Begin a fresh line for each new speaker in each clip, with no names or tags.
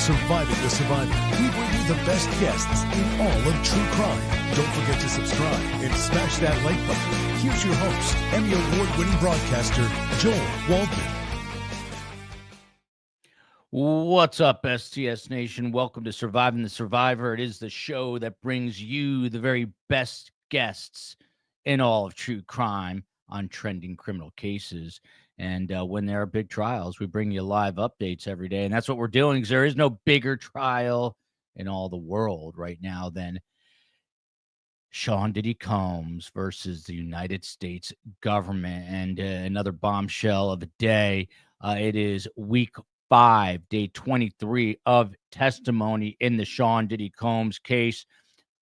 Surviving the Survivor, we bring you the best guests in all of true crime. Don't forget to subscribe and smash that like button. Here's your host, Emmy Award-winning broadcaster, Joel Waldman.
What's up, STS Nation? Welcome to Surviving the Survivor. It is the show that brings you the very best guests in all of true crime on trending criminal cases. And when there are big trials, we bring you live updates every day. And that's what we're doing, because there is no bigger trial in all the world right now than Sean Diddy Combs versus the United States government. And another bombshell of a day. It is week 5, day 23 of testimony in the Sean Diddy Combs case.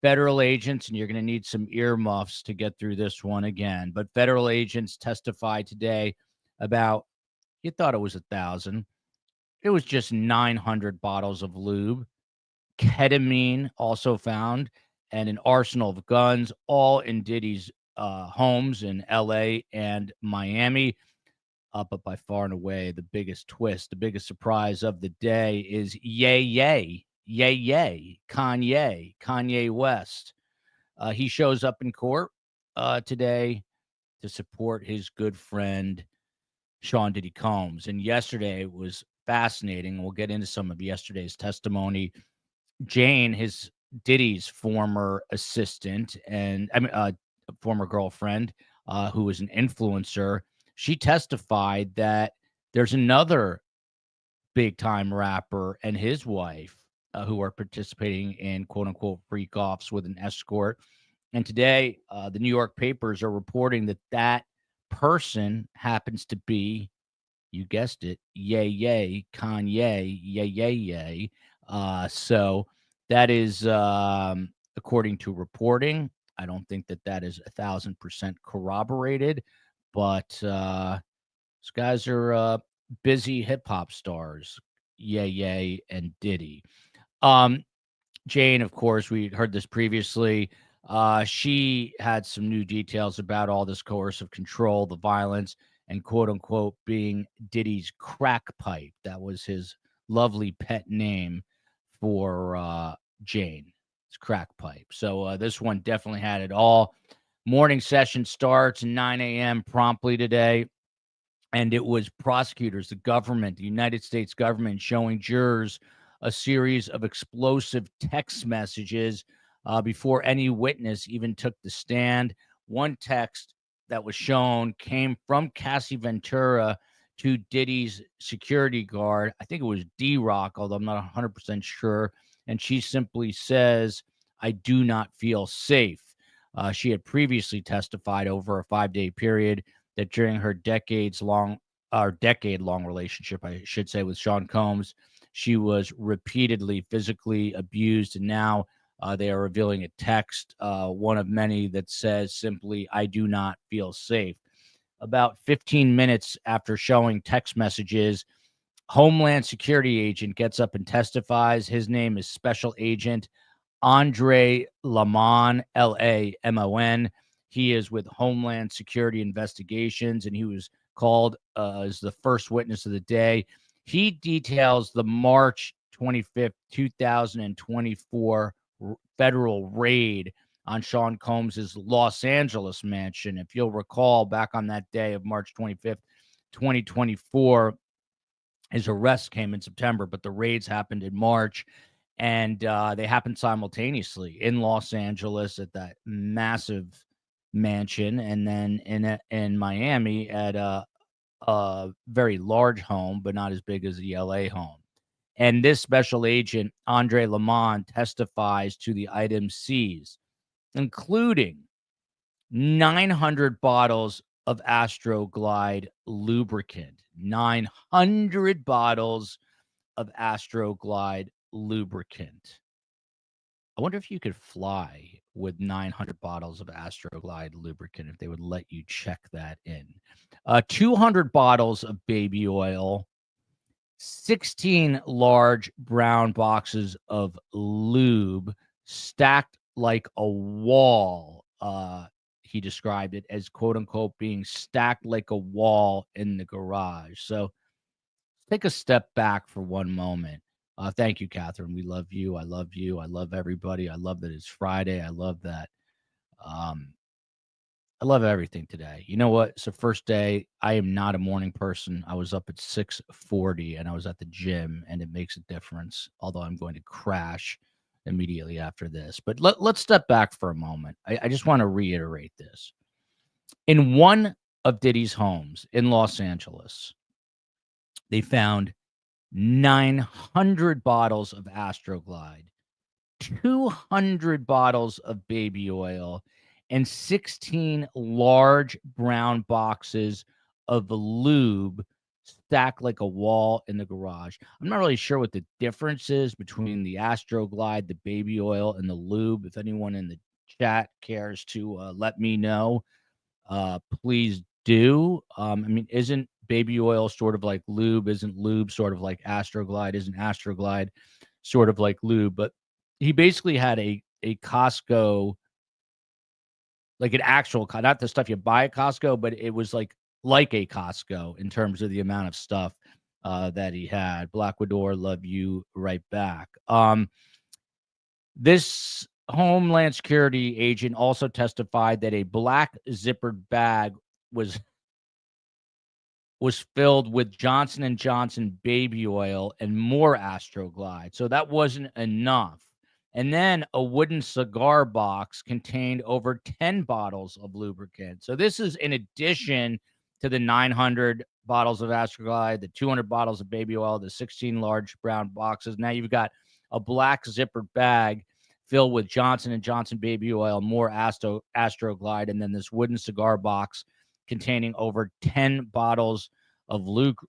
Federal agents, and you're going to need some earmuffs to get through this one again, but federal agents testified today about, you thought it was 1,000. It was just 900 bottles of lube, ketamine also found, and an arsenal of guns, all in Diddy's homes in L.A. and Miami. But by far and away, the biggest twist, the biggest surprise of the day is Kanye West. He shows up in court today to support his good friend Sean Diddy Combs. And yesterday it was fascinating. We'll get into some of yesterday's testimony. Jane, Diddy's former assistant and former girlfriend, who was an influencer, she testified that there's another big-time rapper and his wife who are participating in quote-unquote freak-offs with an escort. And today, the New York papers are reporting that person happens to be, you guessed it, Kanye. So that is, according to reporting. I don't think that is 1,000% corroborated, but these guys are busy hip-hop stars, Ye and Diddy. Jane, of course, we heard this previously. She had some new details about all this coercive control, the violence, and quote-unquote being Diddy's crack pipe. That was his lovely pet name for Jane. It's crack pipe. So this one definitely had it all. Morning session starts at 9 a.m. promptly today. And it was prosecutors, the government, the United States government, showing jurors a series of explosive text messages before any witness even took the stand. One text that was shown came from Cassie Ventura to Diddy's security guard. I think it was D-Rock, although I'm not 100% sure. And she simply says, "I do not feel safe." She had previously testified over a 5-day period that during her decade-long relationship, I should say, with Sean Combs, she was repeatedly physically abused. And now they are revealing a text, one of many, that says simply, "I do not feel safe." About 15 minutes after showing text messages, Homeland Security agent gets up and testifies. His name is Special Agent Andre Lamon, Lamon. He is with Homeland Security Investigations, and he was called as the first witness of the day. He details the March 25th, 2024 federal raid on Sean Combs's Los Angeles mansion. If you'll recall, back on that day of March 25th, 2024, his arrest came in September, but the raids happened in March. And they happened simultaneously in Los Angeles at that massive mansion, and then in Miami at a very large home, but not as big as the LA home. And this special agent, Andre Lamont, testifies to the items seized, including 900 bottles of Astroglide lubricant. 900 bottles of Astroglide lubricant. I wonder if you could fly with 900 bottles of Astroglide lubricant, if they would let you check that in. 200 bottles of baby oil, 16 large brown boxes of lube stacked like a wall. He described it as, quote unquote, being stacked like a wall in the garage. So take a step back for one moment. Thank you, Catherine. We love you. I love you. I love everybody. I love that it's Friday. I love that. I love everything today. You know what? It's the first day. I am not a morning person. I was up at 6:40 and I was at the gym, and it makes a difference. Although I'm going to crash immediately after this. But let's step back for a moment. I just want to reiterate this. In one of Diddy's homes in Los Angeles, they found 900 bottles of Astroglide, 200 bottles of baby oil, and 16 large brown boxes of lube stacked like a wall in the garage. I'm not really sure what the difference is between the Astroglide, the baby oil, and the lube. If anyone in the chat cares to let me know, please do. I mean, isn't baby oil sort of like lube? Isn't lube sort of like Astroglide? Isn't Astroglide sort of like lube? But he basically had a Costco, like an actual, not the stuff you buy at Costco, but it was like a Costco in terms of the amount of stuff that he had. Black Widow, love you right back. This Homeland Security agent also testified that a black zippered bag was filled with Johnson & Johnson baby oil and more Astroglide. So that wasn't enough. And then a wooden cigar box contained over 10 bottles of lubricant. So this is in addition to the 900 bottles of Astroglide, the 200 bottles of baby oil, the 16 large brown boxes. Now you've got a black zippered bag filled with Johnson & Johnson baby oil, more Astroglide, and then this wooden cigar box containing over 10 bottles of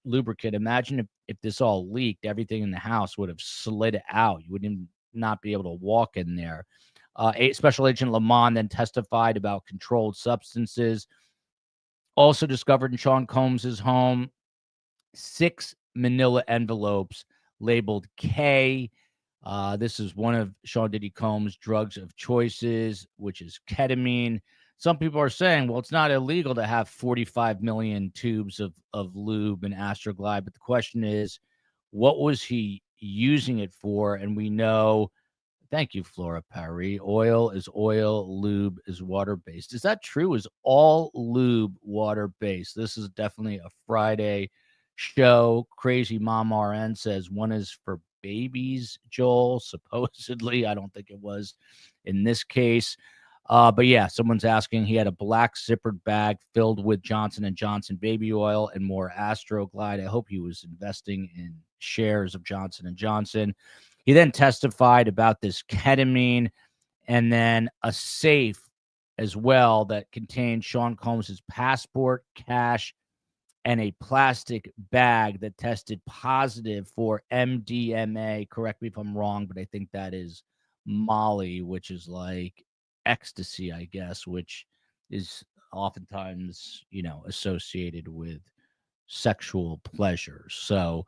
lubricant. Imagine if this all leaked, everything in the house would have slid out. You wouldn't not be able to walk in there. Special Agent Lamont then testified about controlled substances. Also discovered in Sean Combs's home, 6 manila envelopes labeled K. This is one of Sean Diddy Combs' drugs of choices, which is ketamine. Some people are saying, well, it's not illegal to have 45 million tubes of lube and Astroglide. But the question is, what was he using it for? And we know, thank you, Flora Perry, oil is oil, lube is water-based. Is that true? Is all lube water-based? This is definitely a Friday show. Crazy Mom RN says one is for babies, Joel, supposedly. I don't think it was in this case. But yeah, someone's asking, he had a black zippered bag filled with Johnson & Johnson baby oil and more Astroglide. I hope he was investing in shares of Johnson & Johnson. He then testified about this ketamine and then a safe as well that contained Sean Combs' passport, cash, and a plastic bag that tested positive for MDMA. Correct me if I'm wrong, but I think that is Molly, which is like ecstasy, I guess, which is oftentimes, associated with sexual pleasure. So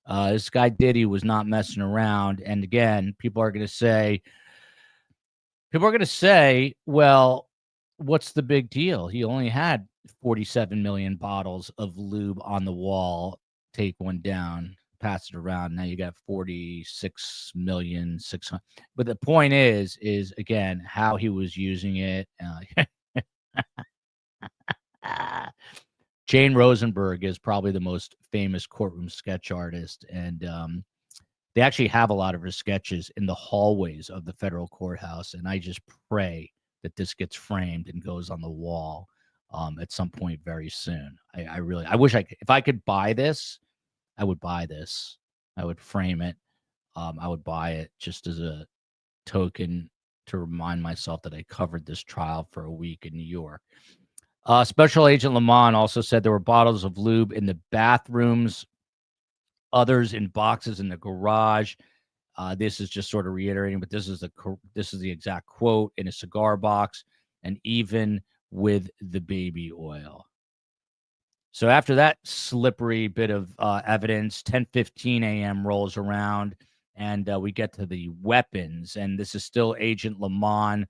this guy Diddy was not messing around. And again, people are going to say, well, what's the big deal? He only had 47 million bottles of lube on the wall. Take one down, pass it around. Now you got 46,600,000. But the point is again, how he was using it. Jane Rosenberg is probably the most famous courtroom sketch artist. And they actually have a lot of her sketches in the hallways of the federal courthouse. And I just pray that this gets framed and goes on the wall at some point very soon. I wish if I could buy this, I would buy this. I would frame it. I would buy it just as a token to remind myself that I covered this trial for a week in New York. Special Agent Lamont also said there were bottles of lube in the bathrooms, others in boxes in the garage. This is just sort of reiterating, but this is the exact quote, in a cigar box, and even with the baby oil. So after that slippery bit of evidence, 10:15 a.m. rolls around, and we get to the weapons. And this is still Agent Lamont.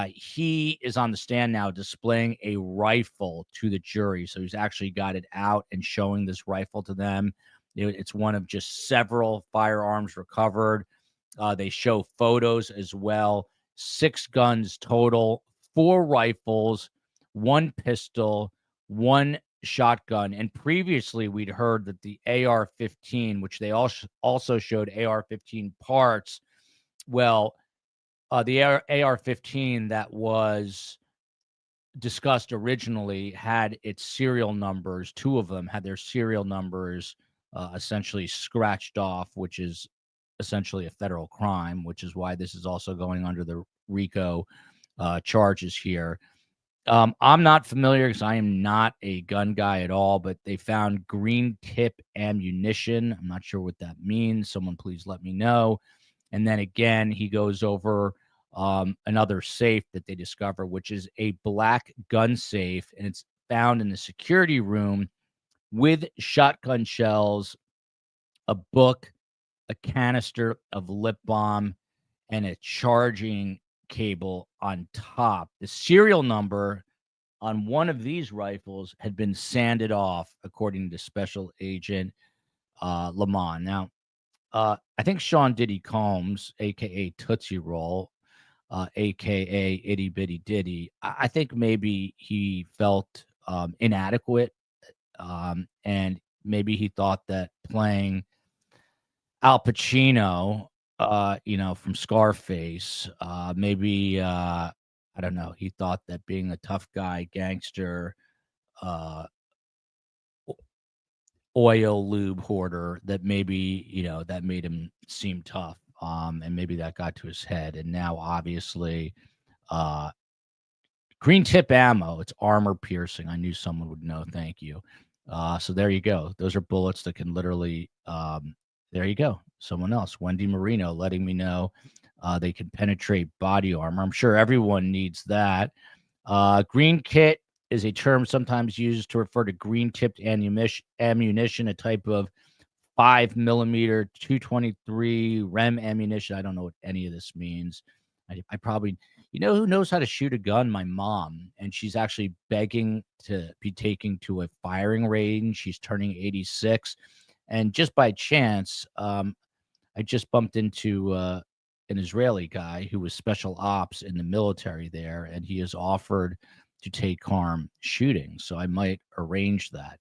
He is on the stand now displaying a rifle to the jury. So he's actually got it out and showing this rifle to them. It's one of just several firearms recovered. They show photos as well. 6 guns total, 4 rifles, 1 pistol, 1 shotgun. And previously, we'd heard that the AR-15, which they also showed AR-15 parts. Well, the AR-15 that was discussed originally had its serial numbers. 2 of them had their serial numbers essentially scratched off, which is essentially a federal crime, which is why this is also going under the RICO charges here. I'm not familiar because I am not a gun guy at all, but they found green tip ammunition. I'm not sure what that means. Someone please let me know. And then again, he goes over another safe that they discover, which is a black gun safe, and it's found in the security room with shotgun shells, a book, a canister of lip balm, and a charging cable on top. The serial number on one of these rifles had been sanded off, according to Special Agent Lamont. Now, I think Sean Diddy Combs, a.k.a. Tootsie Roll, a.k.a. Itty Bitty Diddy, I think maybe he felt inadequate, and maybe he thought that playing Al Pacino, from Scarface, maybe, I don't know, he thought that being a tough guy, gangster, oil lube hoarder, that maybe, that made him seem tough, and maybe that got to his head. And now, obviously, green tip ammo, it's armor piercing. I knew someone would know. Thank you. So there you go. Those are bullets that can literally, there you go. Someone else, Wendy Marino, letting me know they can penetrate body armor. I'm sure everyone needs that. Green kit is a term sometimes used to refer to green-tipped ammunition, a type of 5mm 223 REM ammunition. I don't know what any of this means. I probably, who knows how to shoot a gun? My mom, and she's actually begging to be taken to a firing range. She's turning 86, and just by chance, I just bumped into an Israeli guy who was special ops in the military there, and he has offered to take harm shooting. So I might arrange that.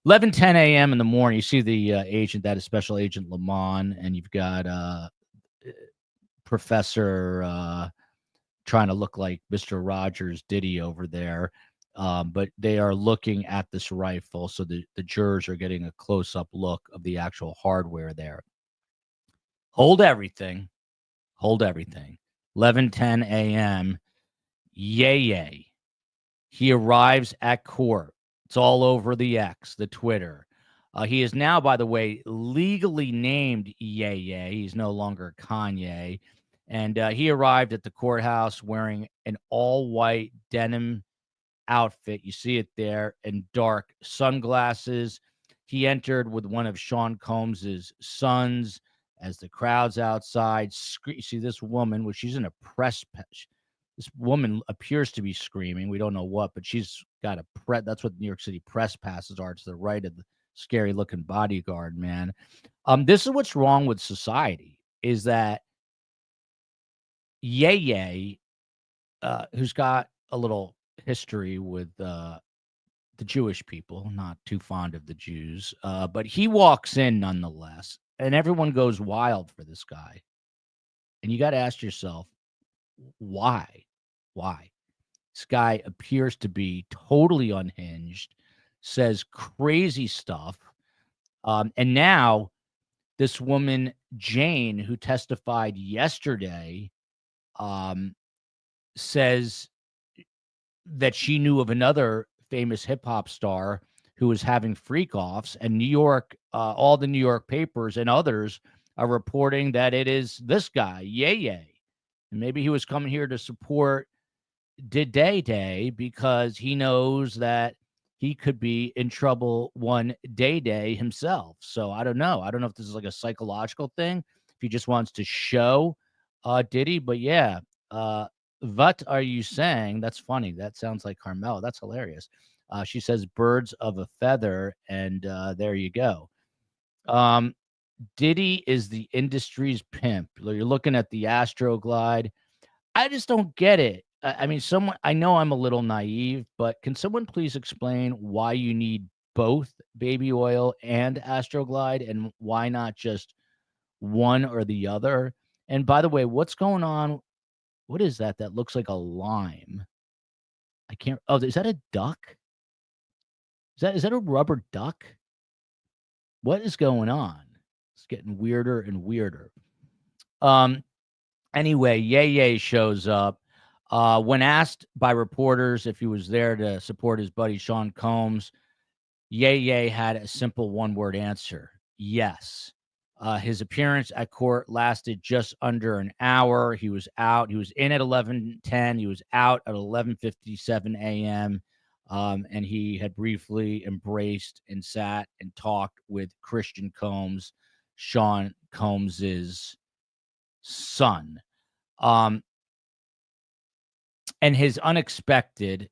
11:10 a.m. in the morning, you see the agent, that is Special Agent Lamont, and you've got Professor trying to look like Mr. Rogers Diddy over there. But they are looking at this rifle, so the jurors are getting a close-up look of the actual hardware there. Hold everything. 11:10 a.m. Yay. He arrives at court. It's all over the X, the Twitter. He is now, by the way, legally named Yay. He's no longer Kanye. And he arrived at the courthouse wearing an all-white denim outfit. You see it there, and dark sunglasses. He entered with one of Sean Combs's sons. As the crowd's outside, see this woman, well, she's in a press. This woman appears to be screaming. We don't know what, but she's got a that's what New York City press passes are, to the right of the scary-looking bodyguard, man. This is what's wrong with society, is that Yay, who's got a little history with the Jewish people, not too fond of the Jews, but he walks in nonetheless, and everyone goes wild for this guy. And you got to ask yourself, why? This guy appears to be totally unhinged, says crazy stuff. And now this woman, Jane, who testified yesterday, says that she knew of another famous hip hop star who was having freak offs, and New York, all the New York papers and others are reporting that it is this guy, Yay. And maybe he was coming here to support Day because he knows that he could be in trouble one day himself. So I don't know. I don't know if this is like a psychological thing, if he just wants to show Diddy, but yeah. What are you saying? That's funny. That sounds like Carmel. That's hilarious. She says birds of a feather, and there you go. Um, Diddy is the industry's pimp. You're looking at the Astroglide. I just don't get it. I mean, someone, I know I'm a little naive, but can someone please explain why you need both baby oil and Astroglide, and why not just one or the other? And by the way, what's going on? What is that? That looks like a lime. I can't. Oh, is that a duck? Is that a rubber duck? What is going on? It's getting weirder and weirder. Um. Anyway, Ye shows up. When asked by reporters if he was there to support his buddy Sean Combs, Ye had a simple one-word answer: yes. His appearance at court lasted just under an hour. He was out. He was in at 11:10. He was out at 11:57 a.m. And he had briefly embraced and sat and talked with Christian Combs, Sean Combs's son. And his unexpected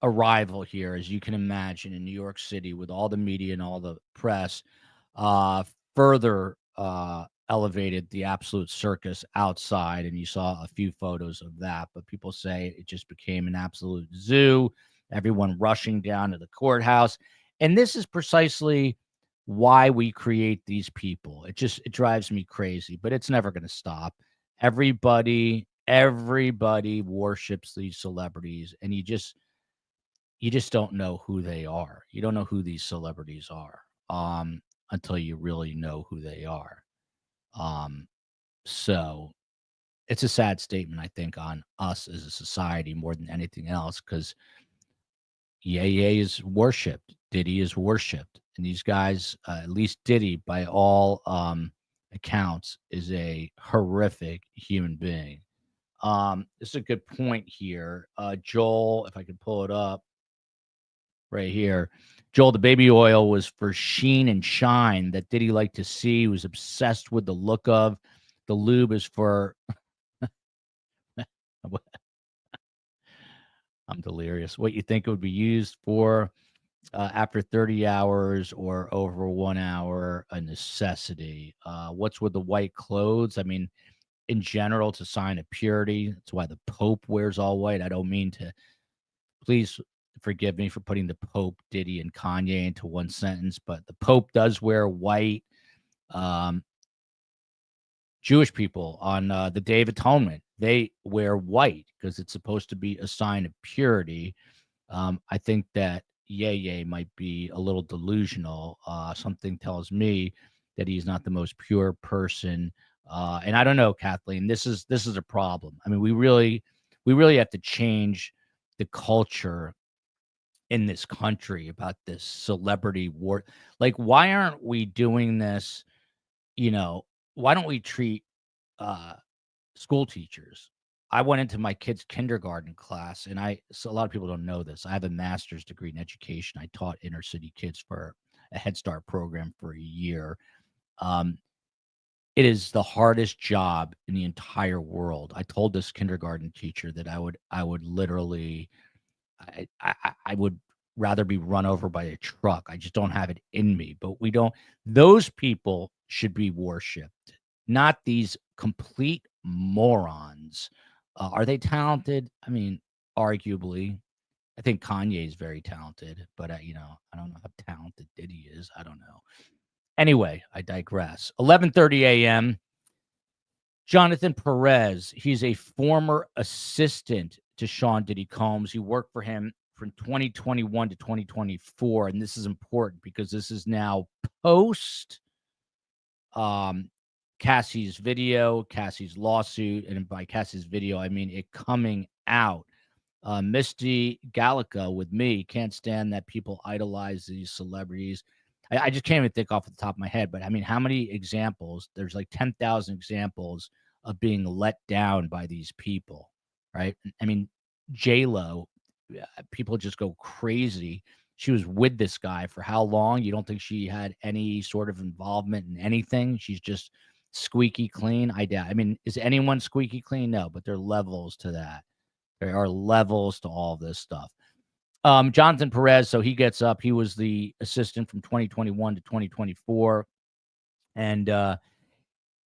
arrival here, as you can imagine, in New York City with all the media and all the press, further elevated the absolute circus outside. And you saw a few photos of that, but people say it just became an absolute zoo, everyone rushing down to the courthouse. And this is precisely why we create these people. It drives me crazy, but it's never going to stop. Everybody worships these celebrities, and you just don't know who they are. You don't know who these celebrities are until you really know who they are. So it's a sad statement, I think, on us as a society more than anything else, because Ye is worshipped, Diddy is worshipped, and these guys, at least Diddy, by all accounts, is a horrific human being. This is a good point here. Joel, if I could pull it up right here. Joel, the baby oil was for sheen and shine that Diddy liked to see. He was obsessed with the look of. The lube is for I'm delirious. What you think it would be used for after 30 hours or over 1 hour, a necessity. What's with the white clothes? I mean, in general, it's a sign of purity. That's why the Pope wears all white. I don't mean to, please forgive me for putting the Pope, Diddy, and Kanye into one sentence, but the Pope does wear white. Jewish people on the Day of Atonement, they wear white because it's supposed to be a sign of purity. I think that Ye might be a little delusional. Something tells me that he's not the most pure person. And I don't know, Kathleen, this is a problem. I mean, we really have to change the culture in this country about this celebrity war. Like, why aren't we doing this? Why don't we treat school teachers? I went into my kid's kindergarten class, and so a lot of people don't know this. I have a master's degree in education. I taught inner city kids for a Head Start program for a year. It is the hardest job in the entire world. I told this kindergarten teacher that I would literally, I would rather be run over by a truck. I just don't have it in me. But we don't. Those people should be worshipped, not these complete morons. Are they talented? I mean, arguably. I think Kanye is very talented, but I don't know how talented Diddy is. I don't know. Anyway, I digress. 11:30 a.m. Jonathan Perez. He's a former assistant to Sean Diddy Combs. He worked for him from 2021 to 2024, and this is important because this is now post Cassie's video, Cassie's lawsuit, and by Cassie's video, I mean it coming out. Misty Gallica with me can't stand that people idolize these celebrities. I just can't even think off the top of my head, but I mean, how many examples? There's like 10,000 examples of being let down by these people, right? I mean, J-Lo, people just go crazy. She was with this guy for how long? You don't think she had any sort of involvement in anything? She's just squeaky clean? I doubt. I mean, is anyone squeaky clean? No, but there are levels to that. There are levels to all this stuff. Jonathan Perez, so he gets up. He was the assistant from 2021 to 2024. And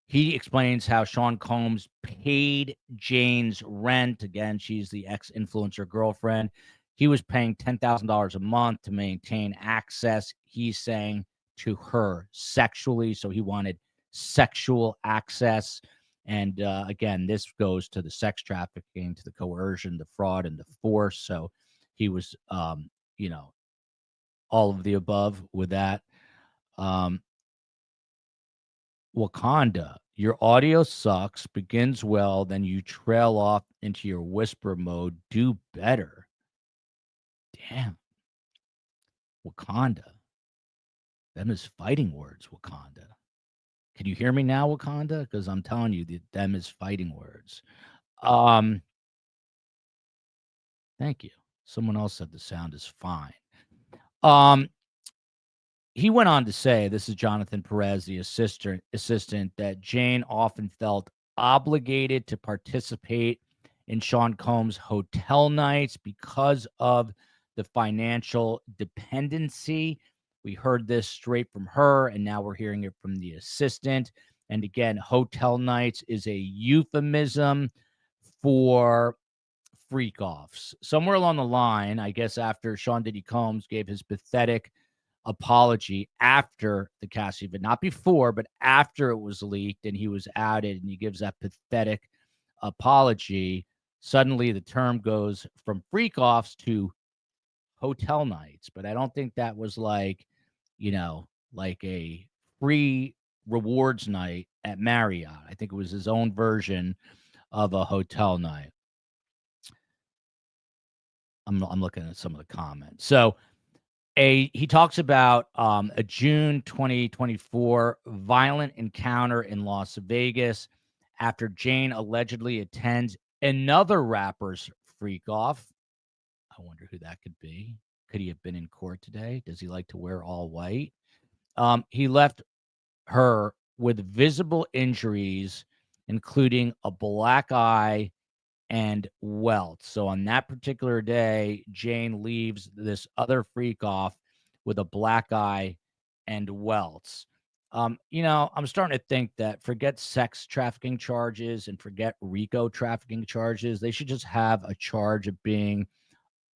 he explains how Sean Combs paid Jane's rent. Again, she's the ex-influencer girlfriend. He was paying $10,000 a month to maintain access, he's saying, to her sexually. So he wanted sexual access. And again, this goes to the sex trafficking, to the coercion, the fraud, and the force. So he was, all of the above with that. Wakanda, your audio sucks, begins well, then you trail off into your whisper mode. Do better. Damn. Wakanda. Them is fighting words, Wakanda. Can you hear me now, Wakanda? Because I'm telling you, them is fighting words. Thank you. Someone else said the sound is fine. He went on to say, this is Jonathan Perez, the assistant, that Jane often felt obligated to participate in Sean Combs' hotel nights because of the financial dependency. We heard this straight from her, and now we're hearing it from the assistant. And again, hotel nights is a euphemism for freak offs. Somewhere along the line, I guess after Sean Diddy Combs gave his pathetic apology after the Cassie event, not before, but after it was leaked and he was outed, and he gives that pathetic apology, suddenly the term goes from freak offs to hotel nights. But I don't think that was like a free rewards night at Marriott. I think it was his own version of a hotel night. I'm looking at some of the comments. So he talks about a June 2024 violent encounter in Las Vegas after Jane allegedly attends another rapper's freak off. I wonder who that could be. Could he have been in court today? Does he like to wear all white? He left her with visible injuries, including a black eye and welts. So on that particular day, Jane leaves this other freak off with a black eye and welts. I'm starting to think that forget sex trafficking charges and forget RICO trafficking charges. They should just have a charge of being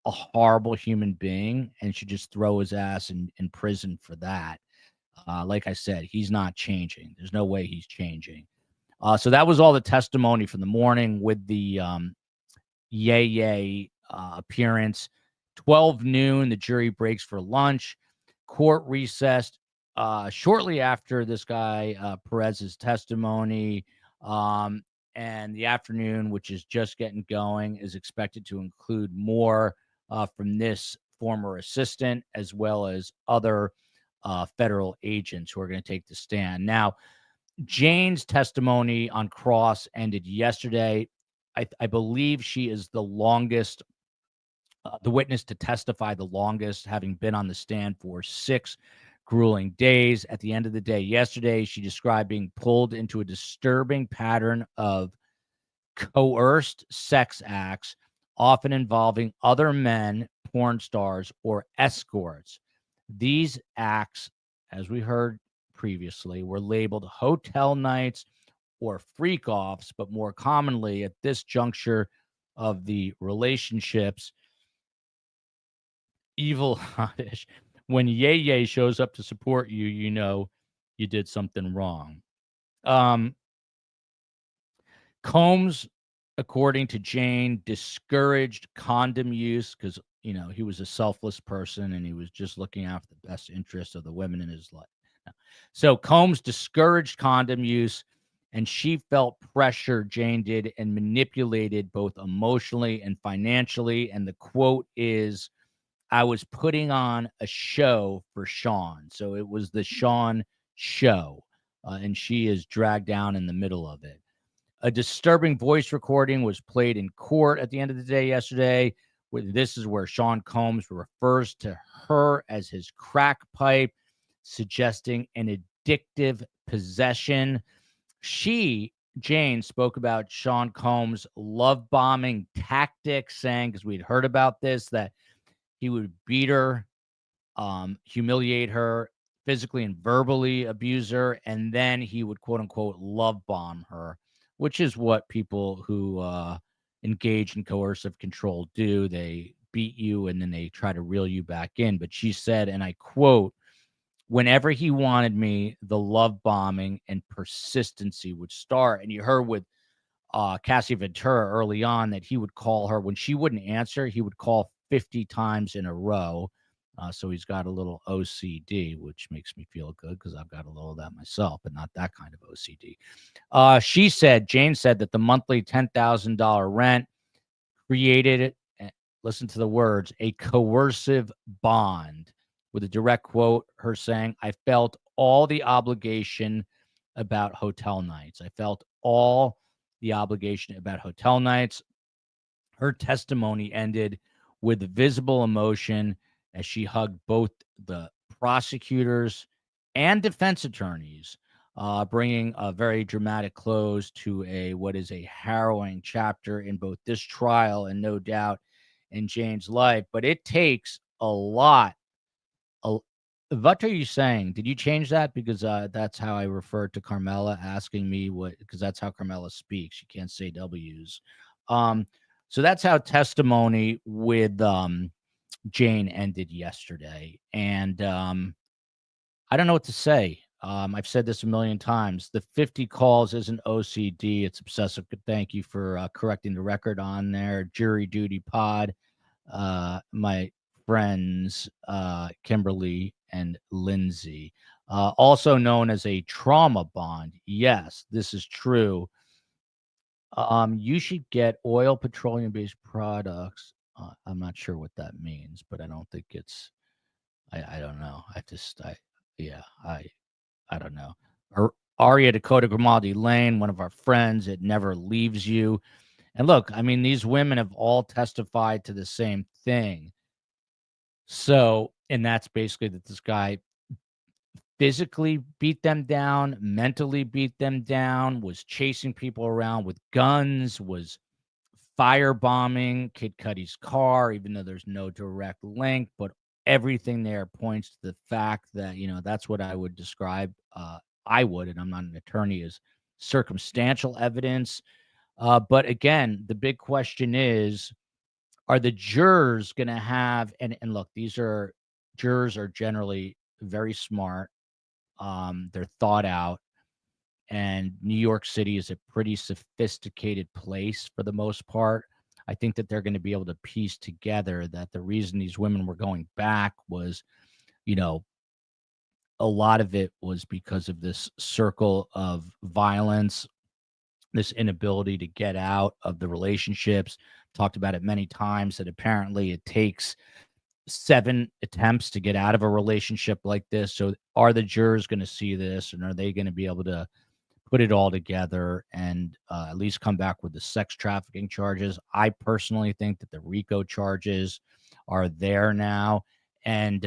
a horrible human being and should just throw his ass in prison for that. Like I said, he's not changing. There's no way he's changing. So that was all the testimony from the morning with the Ye appearance. 12 noon, the jury breaks for lunch. Court recessed shortly after this guy Perez's testimony. And the afternoon, which is just getting going, is expected to include more from this former assistant, as well as other federal agents who are going to take the stand. Now, Jane's testimony on cross ended yesterday. I believe she is the longest, the witness to testify the longest, having been on the stand for 6 grueling days. At the end of the day yesterday, she described being pulled into a disturbing pattern of coerced sex acts, often involving other men, porn stars, or escorts. These acts, as we heard previously, were labeled hotel nights or freak offs, but more commonly at this juncture of the relationships, evil hottish. When Ye shows up to support you, you know you did something wrong. Combs, according to Jane, discouraged condom use because, he was a selfless person and he was just looking after the best interests of the women in his life. So Combs discouraged condom use, and she felt pressure, Jane did, and manipulated both emotionally and financially. And the quote is, I was putting on a show for Sean. So it was the Sean show, and she is dragged down in the middle of it. A disturbing voice recording was played in court at the end of the day yesterday. This is where Sean Combs refers to her as his crack pipe, suggesting an addictive possession. Jane, spoke about Sean Combs' love bombing tactics, saying, because we'd heard about this, that He would beat her, humiliate her, physically and verbally abuse her, and then he would quote unquote love bomb her, which is what people who engage in coercive control do. They beat you and then they try to reel you back in. But she said, and I quote, whenever he wanted me, the love bombing and persistency would start. And you heard with Cassie Ventura early on that he would call her when she wouldn't answer, he would call 50 times in a row. So he's got a little OCD, which makes me feel good because I've got a little of that myself, but not that kind of OCD. Jane said that the monthly $10,000 rent created, listen to the words, a coercive bond. With a direct quote, her saying, I felt all the obligation about hotel nights. I felt all the obligation about hotel nights. Her testimony ended with visible emotion as she hugged both the prosecutors and defense attorneys, bringing a very dramatic close to what is a harrowing chapter in both this trial and no doubt in Jane's life. But it takes a lot. What are you saying? Did you change that? Because that's how I refer to Carmela asking me because that's how Carmela speaks. She can't say W's. So that's how testimony with Jane ended yesterday. And I don't know what to say. I've said this a million times. The 50 calls isn't OCD. It's obsessive. Thank you for correcting the record on there. Jury Duty Pod. My friends, Kimberly and Lindsay, also known as a trauma bond. Yes, this is true. You should get oil, petroleum-based products. I'm not sure what that means, but I don't think it's. I don't know. I don't know. Aria Dakota Grimaldi Lane, one of our friends. It never leaves you. And look, I mean, these women have all testified to the same thing. So, and that's basically that this guy physically beat them down, mentally beat them down, was chasing people around with guns, was firebombing Kid Cudi's car, even though there's no direct link. But everything there points to the fact that, that's what I would describe. And I'm not an attorney, as circumstantial evidence. But again, the big question is, are the jurors going to have, and look, jurors are generally very smart. They're thought out, and New York City is a pretty sophisticated place for the most part. I think that they're going to be able to piece together that the reason these women were going back was, a lot of it was because of this circle of violence, this inability to get out of the relationships. Talked about it many times that apparently it takes 7 attempts to get out of a relationship like this. So are the jurors going to see this, and are they going to be able to put it all together and at least come back with the sex trafficking charges? I personally think that the RICO charges are there now. And,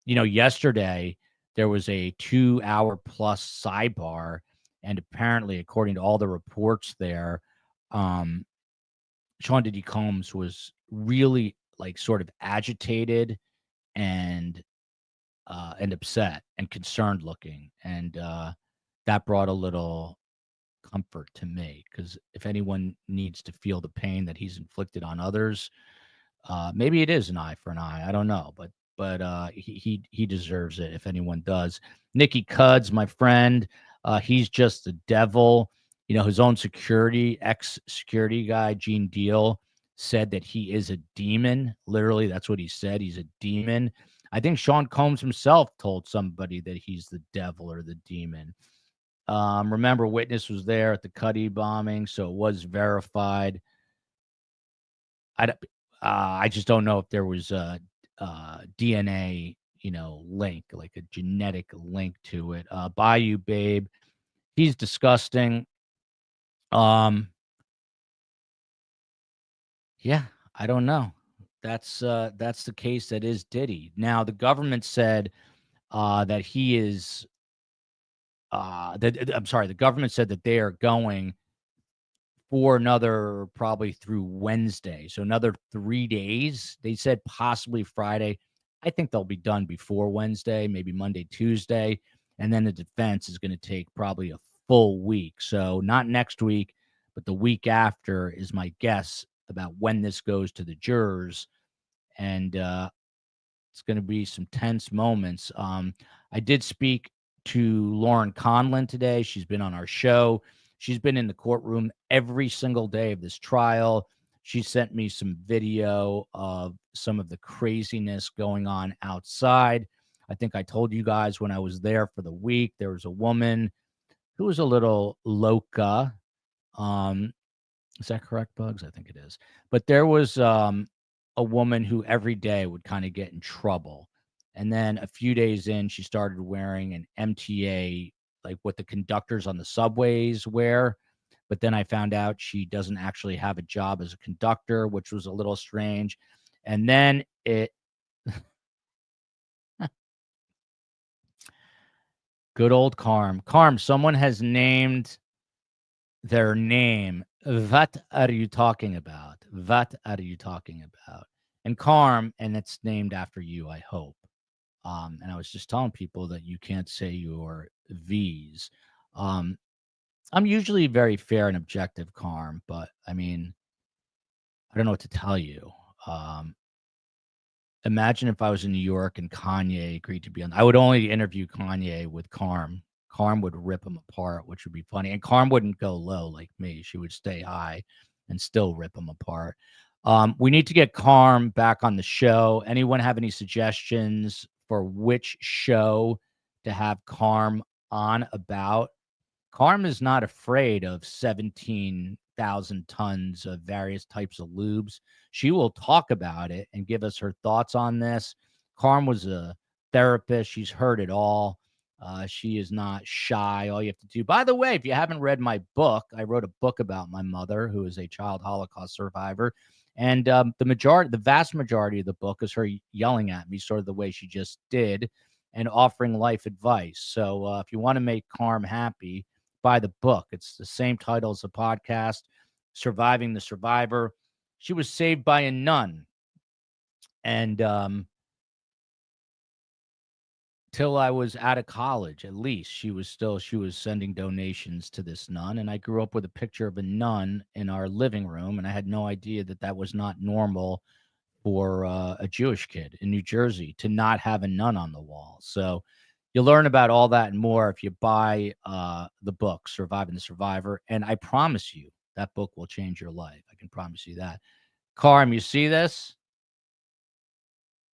yesterday there was a 2-hour plus sidebar. And apparently, according to all the reports there, Sean Diddy Combs was really sort of agitated and upset and concerned looking. And that brought a little comfort to me, because if anyone needs to feel the pain that he's inflicted on others, maybe it is an eye for an eye. I don't know, but he deserves it if anyone does. Nikki Cuds, my friend, he's just the devil. His own ex-security guy, Gene Deal, said that he is a demon. Literally, that's what he said. He's a demon. I think Sean Combs himself told somebody that he's the devil or the demon. Remember, witness was there at the Cudi bombing, so it was verified. I just don't know if there was a DNA, link, like a genetic link to it. Bayou Babe, he's disgusting. Yeah, I don't know. That's the case that is Diddy. Now, the government said that he is the government said that they are going for another probably through Wednesday. So another 3 days. They said possibly Friday. I think they'll be done before Wednesday, maybe Monday, Tuesday. And then the defense is going to take probably a full week. So not next week, but the week after is my guess about when this goes to the jurors. And it's going to be some tense moments. I did speak to Lauren Conlon today. She's been on our show. She's been in the courtroom every single day of this trial. She sent me some video of some of the craziness going on outside. I think I told you guys when I was there for the week, there was a woman who was a little loca. Is that correct, Bugs? I think it is. But there was a woman who every day would kind of get in trouble. And then a few days in, she started wearing an MTA, like what the conductors on the subways wear. But then I found out she doesn't actually have a job as a conductor, which was a little strange. And then it, good old Carm. Carm, someone has named their name. What are you talking about? What are you talking about? And Carm, and it's named after you, I hope. And I was just telling people that you can't say your V's. I'm usually very fair and objective, Carm, but I mean, I don't know what to tell you. Imagine if I was in New York and Kanye agreed to be on. I would only interview Kanye with Carm. Carm would rip him apart, which would be funny. And Carm wouldn't go low like me. She would stay high and still rip him apart. We need to get Carm back on the show. Anyone have any suggestions for which show to have Carm on about? Carm is not afraid of 17,000 tons of various types of lubes. She will talk about it and give us her thoughts on this. Carm was a therapist. She's heard it all. She is not shy. All you have to do, by the way, if you haven't read my book, I wrote a book about my mother, who is a child Holocaust survivor. And the vast majority of the book is her yelling at me, sort of the way she just did, and offering life advice. So if you want to make Carm happy, buy the book. It's the same title as the podcast, Surviving the Survivor. She was saved by a nun. And till I was out of college, at least, she was sending donations to this nun. And I grew up with a picture of a nun in our living room. And I had no idea that that was not normal for a Jewish kid in New Jersey to not have a nun on the wall. So you'll learn about all that and more if you buy the book, Surviving the Survivor. And I promise you, that book will change your life. I can promise you that. Carm, you see this?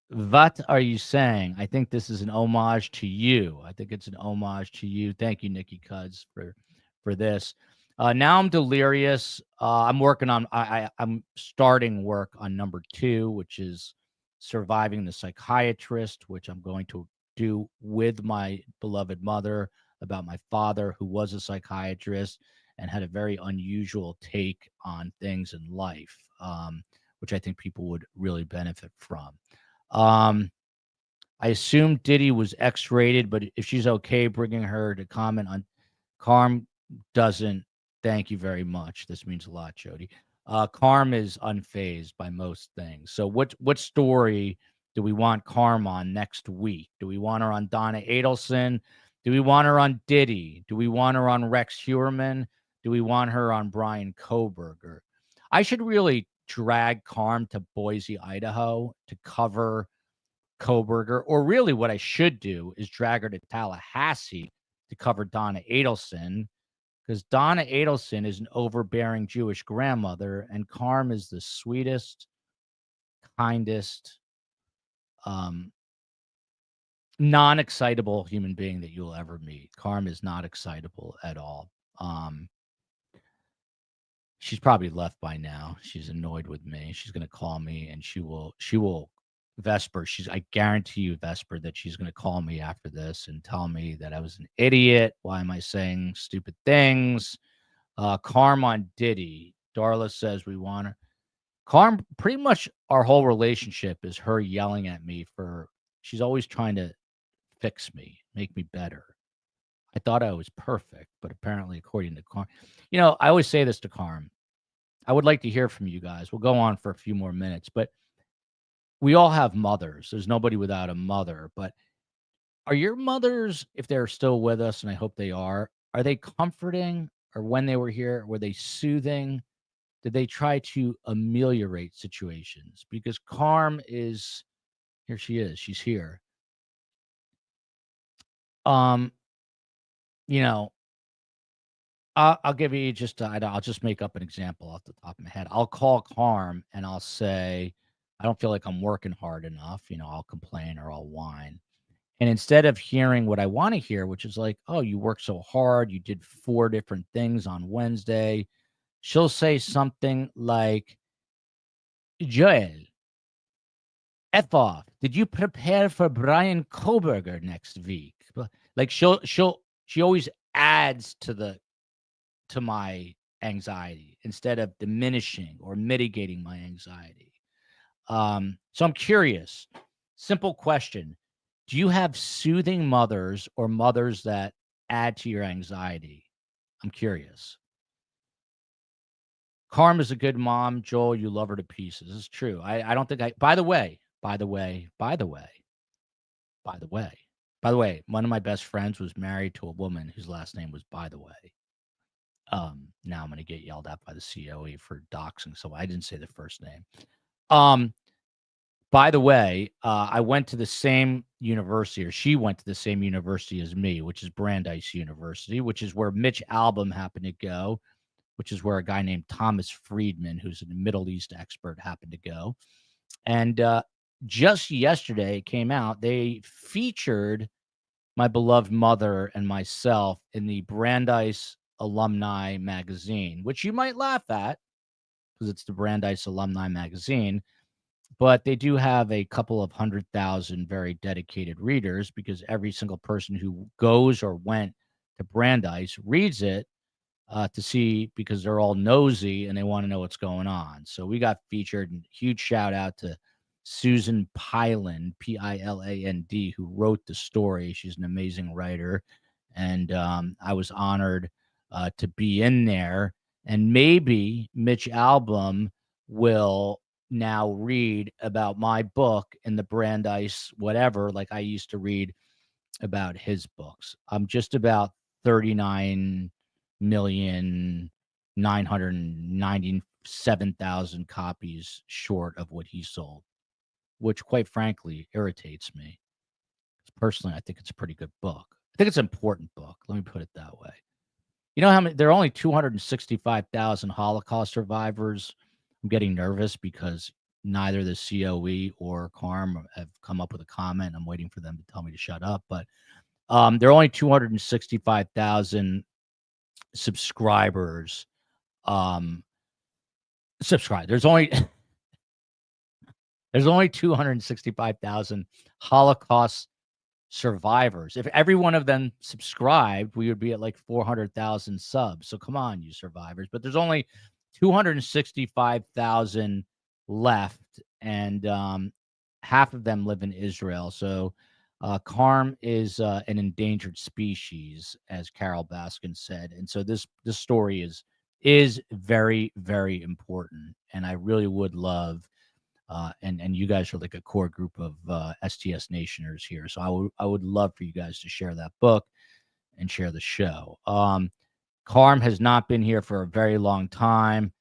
What are you saying? I think this is an homage to you. I think it's an homage to you. Thank you, Nikki Cuds, for this. Now I'm delirious. I'm working on. I'm starting work on number 2, which is Surviving the Psychiatrist, which I'm going to do with my beloved mother, about my father, who was a psychiatrist and had a very unusual take on things in life, which I think people would really benefit from. I assume Diddy was X-rated, but if she's okay bringing her to comment on, Carm doesn't. Thank you very much. This means a lot, Jody. Carm is unfazed by most things. So what story do we want Carm on next week? Do we want her on Donna Adelson? Do we want her on Diddy? Do we want her on Rex Heuermann? Do we want her on Brian Koberger? I should really drag Carm to Boise, Idaho to cover Koberger. Or really what I should do is drag her to Tallahassee to cover Donna Adelson, because Donna Adelson is an overbearing Jewish grandmother, and Carm is the sweetest, kindest, non-excitable human being that you'll ever meet. Carm is not excitable at all. She's probably left by now. She's annoyed with me. She's going to call me, and she will Vesper. I guarantee you, Vesper, that she's going to call me after this and tell me that I was an idiot. Why am I saying stupid things? Carm on Diddy. Darla says we want her. Carm, pretty much our whole relationship is her yelling at me she's always trying to fix me, make me better. I thought I was perfect, but apparently, according to Carm, I always say this to Carm. I would like to hear from you guys. We'll go on for a few more minutes, but we all have mothers. There's nobody without a mother. But are your mothers, if they're still with us, and I hope they are they comforting? Or when they were here, were they soothing? Did they try to ameliorate situations? Because Carm is here. She is. She's here. You know, I'll give you just I'll just make up an example off the top of my head. I'll call Carm and I'll say, I don't feel like I'm working hard enough. I'll complain or I'll whine. And instead of hearing what I want to hear, which is like, oh, you worked so hard, you did 4 different things on Wednesday, she'll say something like, Joel, F off. Did you prepare for Brian Koberger next week? Like she always adds to my anxiety instead of diminishing or mitigating my anxiety. So I'm curious. Simple question. Do you have soothing mothers or mothers that add to your anxiety? I'm curious. Carm is a good mom. Joel, you love her to pieces. It's true. I don't think by the way, one of my best friends was married to a woman whose last name was by the way. Now I'm going to get yelled at by the COE for doxing. So I didn't say the first name. By the way, I went to the same university, or she went to the same university as me, which is Brandeis University, which is where Mitch Albom happened to go, which is where a guy named Thomas Friedman, who's a Middle East expert, happened to go. And just yesterday it came out, they featured my beloved mother and myself in the Brandeis Alumni Magazine, which you might laugh at because it's the Brandeis Alumni Magazine. But they do have a couple of 100,000 very dedicated readers, because every single person who goes or went to Brandeis reads it to see, because they're all nosy and they want to know what's going on. So we got featured, and huge shout out to Susan Piland, Piland, who wrote the story. She's an amazing writer. And I was honored to be in there. And maybe Mitch Albom will now read about my book in the Brandeis whatever, like I used to read about his books. I'm just about 39,997,000 copies short of what he sold, which quite frankly irritates me. Personally, I think it's a pretty good book. I think it's an important book. Let me put it that way. You know how many? There are only 265,000 Holocaust survivors. I'm getting nervous because neither the COE or Carm have come up with a comment. I'm waiting for them to tell me to shut up. But there are only 265,000 subscribers. There's only 265,000 Holocaust survivors. If every one of them subscribed, we would be at like 400,000 subs. So come on, you survivors. But there's only 265,000 left, and half of them live in Israel. So Carm is an endangered species, as Carol Baskin said. And so this story is very, very important. And I really would love, and you guys are like a core group of STS Nationers here. So I would love for you guys to share that book and share the show. Carm has not been here for a very long time.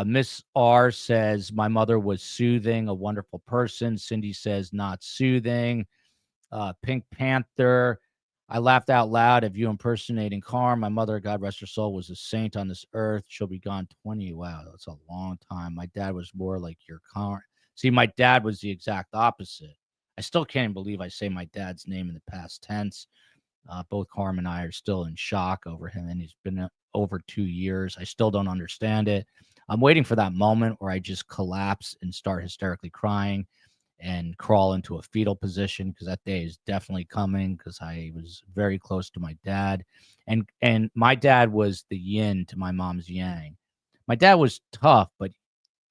Miss R says, my mother was soothing, a wonderful person. Cindy says, not soothing. Pink Panther, I laughed out loud at you impersonating Carm. My mother, God rest her soul, was a saint on this earth. She'll be gone 20. Wow, that's a long time. My dad was more like your Carm. See, my dad was the exact opposite. I still can't believe I say my dad's name in the past tense. Both Carm and I are still in shock over him, and he's been over 2 years. I still don't understand it. I'm waiting for that moment where I just collapse and start hysterically crying and crawl into a fetal position, because that day is definitely coming, because I was very close to my dad. And my dad was the yin to my mom's yang. My dad was tough, but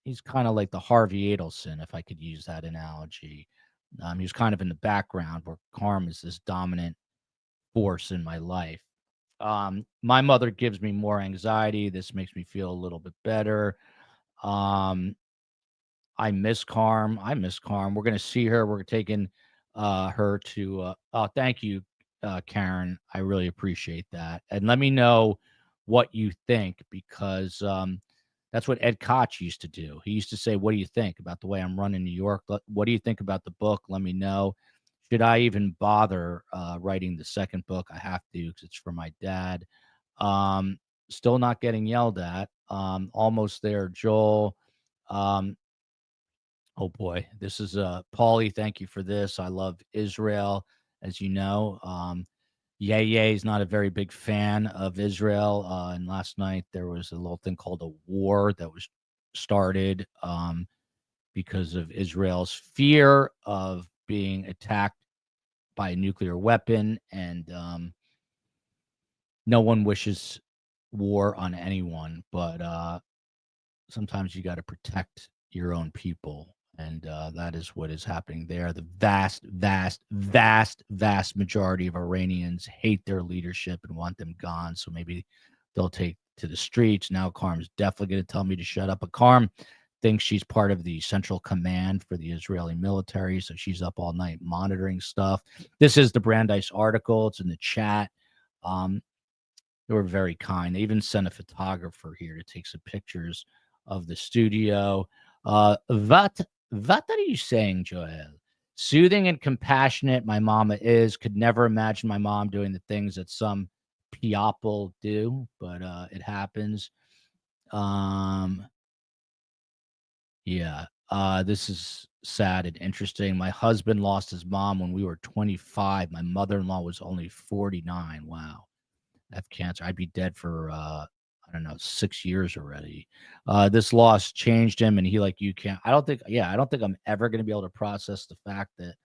he's kind of like the Harvey Adelson, if I could use that analogy. He was kind of in the background, where Carm is this dominant force in my life. My mother gives me more anxiety. This makes me feel a little bit better. I miss Carm. We're going to see her. We're taking her to. Oh, thank you, Karen. I really appreciate that. And let me know what you think, because that's what Ed Koch used to do. He used to say, "What do you think about the way I'm running New York? What do you think about the book? Let me know. Should I even bother writing the second book? I have to, because it's for my dad." Still not getting yelled at. Almost there, Joel. Oh boy, this is Paulie. Thank you for this. I love Israel, as you know. Yay is not a very big fan of Israel. And last night there was a little thing called a war that was started because of Israel's fear of being attacked by a nuclear weapon, and no one wishes war on anyone, but sometimes you got to protect your own people, and that is what is happening there. The vast majority of Iranians hate their leadership and want them gone, so maybe they'll take to the streets. Now Karm's definitely going to tell me to shut up, but Karm thinks she's part of the central command for the Israeli military, so she's up all night monitoring stuff. This is the Brandeis article. It's in the chat. They were very kind. They even sent a photographer here to take some pictures of the studio. What are you saying, Joel? Soothing and compassionate my mama is. Could never imagine my mom doing the things that some people do, but it happens. Yeah. This is sad and interesting. My husband lost his mom when we were 25. My mother-in-law was only 49. Wow. Have cancer. I'd be dead for I don't know, 6 years already. This loss changed him, and he, like you, can't. I don't think I'm ever going to be able to process the fact that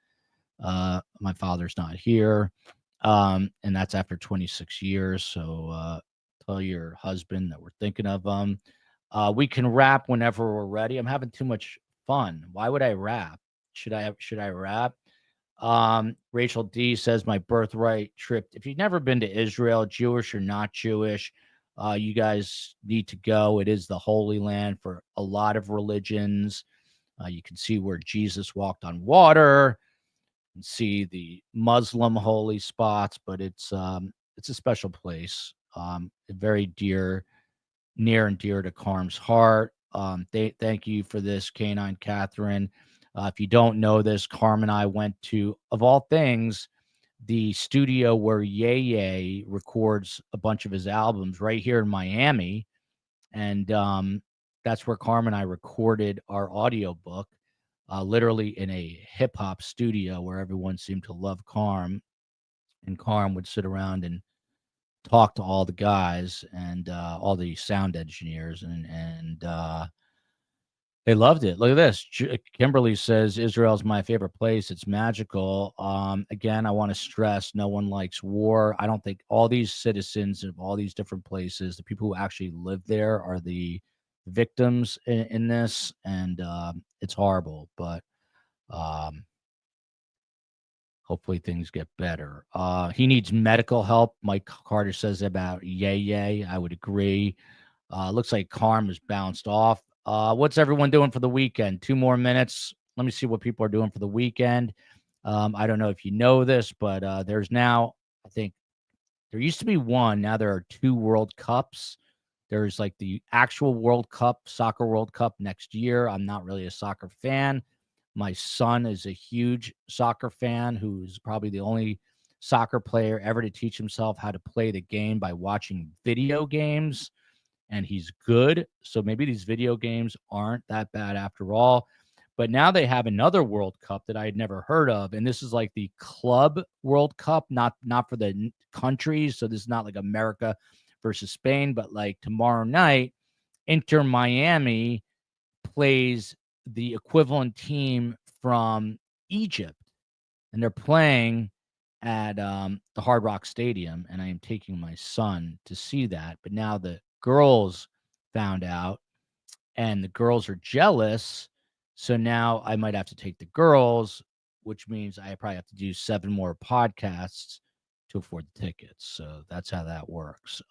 my father's not here, and that's after 26 years. So tell your husband that we're thinking of him. We can rap whenever we're ready. I'm having too much fun. Why would I rap? Should I rap? Rachel D says my birthright trip. If you've never been to Israel, Jewish or not Jewish, you guys need to go. It is the Holy Land for a lot of religions. You can see where Jesus walked on water and see the Muslim holy spots, but it's a special place. Very near and dear to Carm's heart. Thank you for this, Canine Catherine. If you don't know this, Carm and I went to, of all things, the studio where Ye records a bunch of his albums right here in Miami. And that's where Carm and I recorded our audiobook, literally in a hip hop studio where everyone seemed to love Carm. And Carm would sit around and talk to all the guys and all the sound engineers, and they loved it. Look at this. Kimberly says Israel's my favorite place. It's magical. Again, I want to stress no one likes war. I don't think all these citizens of all these different places, the people who actually live there, are the victims in this, and it's horrible. But hopefully things get better. He needs medical help. Mike Carter says about Ye. I would agree. Looks like Carm is bounced off. What's everyone doing for the weekend? 2 more minutes. Let me see what people are doing for the weekend. I don't know if you know this, but there's now, I think there used to be one. Now there are 2 World Cups. There's like the actual World Cup, Soccer World Cup next year. I'm not really a soccer fan. My son is a huge soccer fan, who's probably the only soccer player ever to teach himself how to play the game by watching video games. And he's good. So maybe these video games aren't that bad after all. But now they have another World Cup that I had never heard of. And this is like the Club World Cup, not for the countries. So this is not like America versus Spain, but like tomorrow night, Inter Miami plays the equivalent team from Egypt. And they're playing at the Hard Rock Stadium. And I am taking my son to see that. But now the girls found out, and the girls are jealous. So now I might have to take the girls, which means I probably have to do 7 more podcasts to afford the tickets. So that's how that works.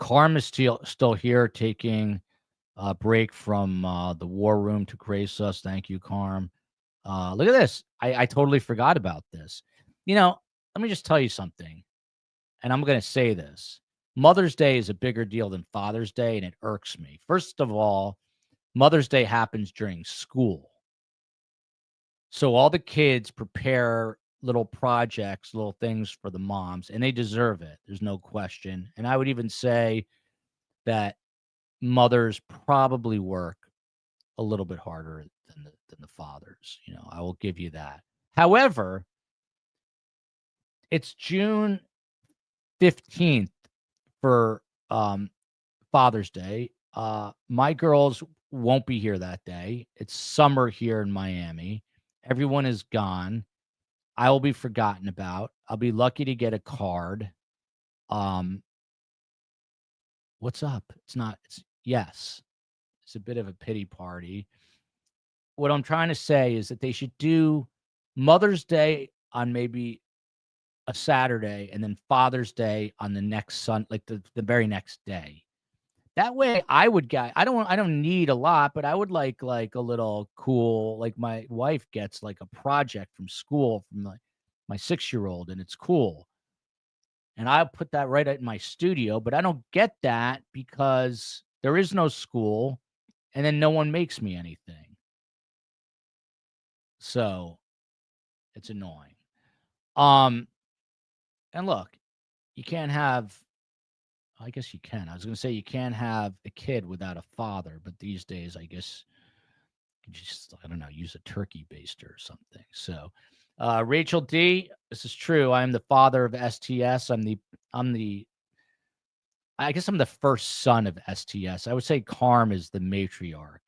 Carm is still here, taking a break from the war room to grace us. Thank you, Carm. Look at this. I totally forgot about this. Let me just tell you something, and I'm going to say this. Mother's Day is a bigger deal than Father's Day, and it irks me. First of all, Mother's Day happens during school. So all the kids prepare little projects, little things for the moms, and they deserve it. There's no question. And I would even say that mothers probably work a little bit harder than the fathers. I will give you that. However, it's June 15th for Father's Day. My girls won't be here that day. It's summer here in Miami. Everyone is gone. I will be forgotten about. I'll be lucky to get a card. What's up? Yes. It's a bit of a pity party. What I'm trying to say is that they should do Mother's Day on maybe a Saturday and then Father's Day on the next Sunday, like the very next day. That way I would get, I don't need a lot, but I would like a little cool, like my wife gets like a project from school from my 6-year-old, and it's cool. And I put that right in my studio, but I don't get that because there is no school and then no one makes me anything. So it's annoying. And look, you can't have, I guess you can. I was going to say you can't have a kid without a father, but these days, I guess you just, I don't know, use a turkey baster or something. So, Rachel D, this is true. I am the father of STS. I guess I'm the first son of STS. I would say Carm is the matriarch.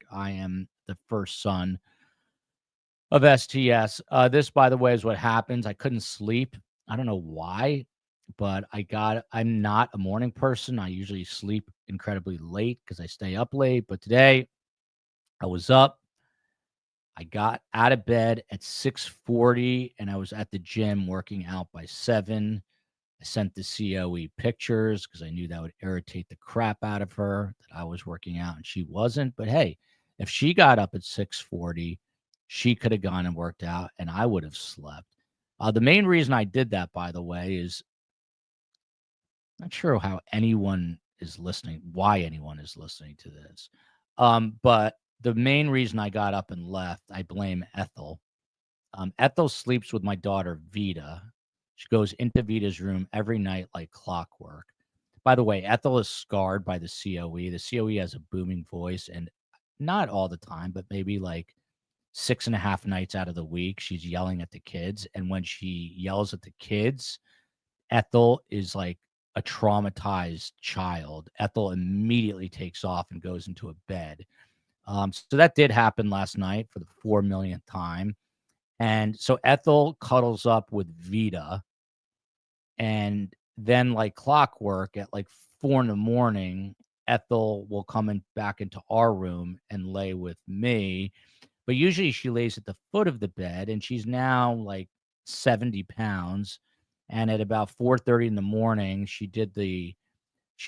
I am the first son of STS. This, by the way, is what happens. I couldn't sleep. I don't know why, but I'm not a morning person. I usually sleep incredibly late because I stay up late. But today I was up. I got out of bed at 6:40 and I was at the gym working out by 7. I sent the COE pictures because I knew that would irritate the crap out of her that I was working out and she wasn't. But hey, if she got up at 6:40, she could have gone and worked out and I would have slept. The main reason I did that, by the way, is not sure how anyone is listening, why anyone is listening to this. But the main reason I got up and left, I blame Ethel. Ethel sleeps with my daughter, Vita. She goes into Vita's room every night like clockwork. By the way, Ethel is scarred by the COE. The COE has a booming voice, and not all the time, but maybe like 6.5 nights out of the week, she's yelling at the kids. And when she yells at the kids, Ethel is like a traumatized child. Ethel immediately takes off and goes into a bed. So that did happen last night for the 4 millionth time. And so Ethel cuddles up with Vita. And then like clockwork at like 4 a.m, Ethel will come back into our room and lay with me. But usually she lays at the foot of the bed, and she's now like 70 pounds. And at about 4:30 in the morning, she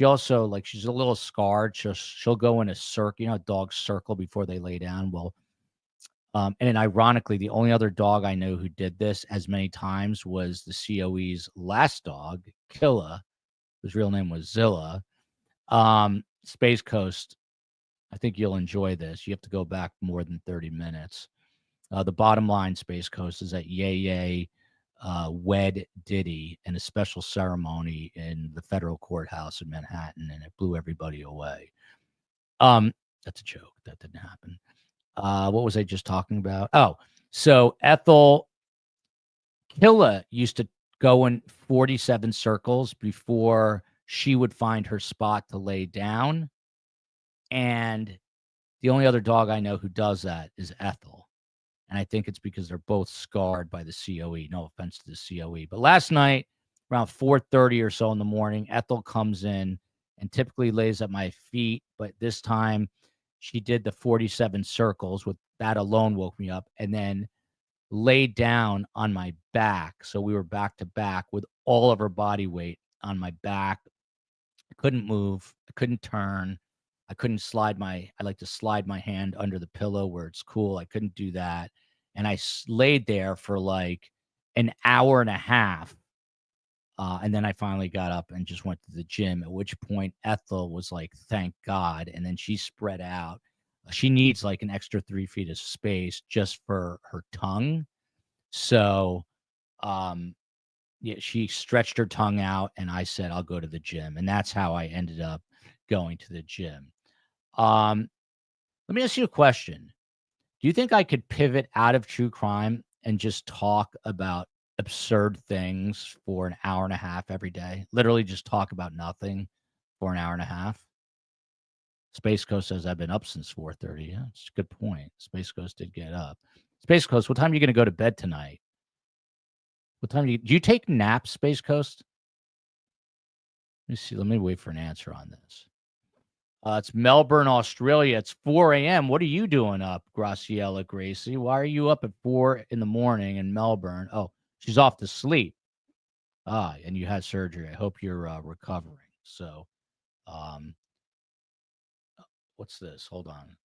also, like, she's a little scarred. She'll go in a circle, dogs circle before they lay down. Well, and then ironically, the only other dog I know who did this as many times was the COE's last dog, Killa, whose real name was Zilla. Space Coast, I think you'll enjoy this. You have to go back more than 30 minutes. The bottom line, Space Coast, is that Ye wed Diddy in a special ceremony in the federal courthouse in Manhattan, and it blew everybody away. That's a joke. That didn't happen. What was I just talking about? Oh, so Killa used to go in 47 circles before she would find her spot to lay down. And the only other dog I know who does that is Ethel. And I think it's because they're both scarred by the COE. No offense to the COE. But last night, around 4:30 or so in the morning, Ethel comes in and typically lays at my feet. But this time she did the 47 circles. With that alone woke me up, and then laid down on my back. So we were back to back with all of her body weight on my back. I couldn't move. I couldn't turn. I couldn't I like to slide my hand under the pillow where it's cool. I couldn't do that. And I laid there for like an hour and a half. And then I finally got up and just went to the gym, at which point Ethel was like, thank God. And then she spread out. She needs like an extra 3 feet of space just for her tongue. So, yeah, she stretched her tongue out and I said, I'll go to the gym. And that's how I ended up going to the gym. Let me ask you a question. Do you think I could pivot out of true crime and just talk about absurd things for an hour and a half every day? Literally just talk about nothing for an hour and a half? Space Coast says I've been up since 4:30. Yeah, it's a good point. Space Coast did get up. Space Coast, what time are you going to go to bed tonight? What time do you take naps, Space Coast? Let me see. Let me wait for an answer on this. It's Melbourne, Australia. It's 4 a.m. What are you doing up, Graciela Gracie? Why are you up at 4 in the morning in Melbourne? Oh, she's off to sleep. And you had surgery. I hope you're recovering. So, what's this? Hold on.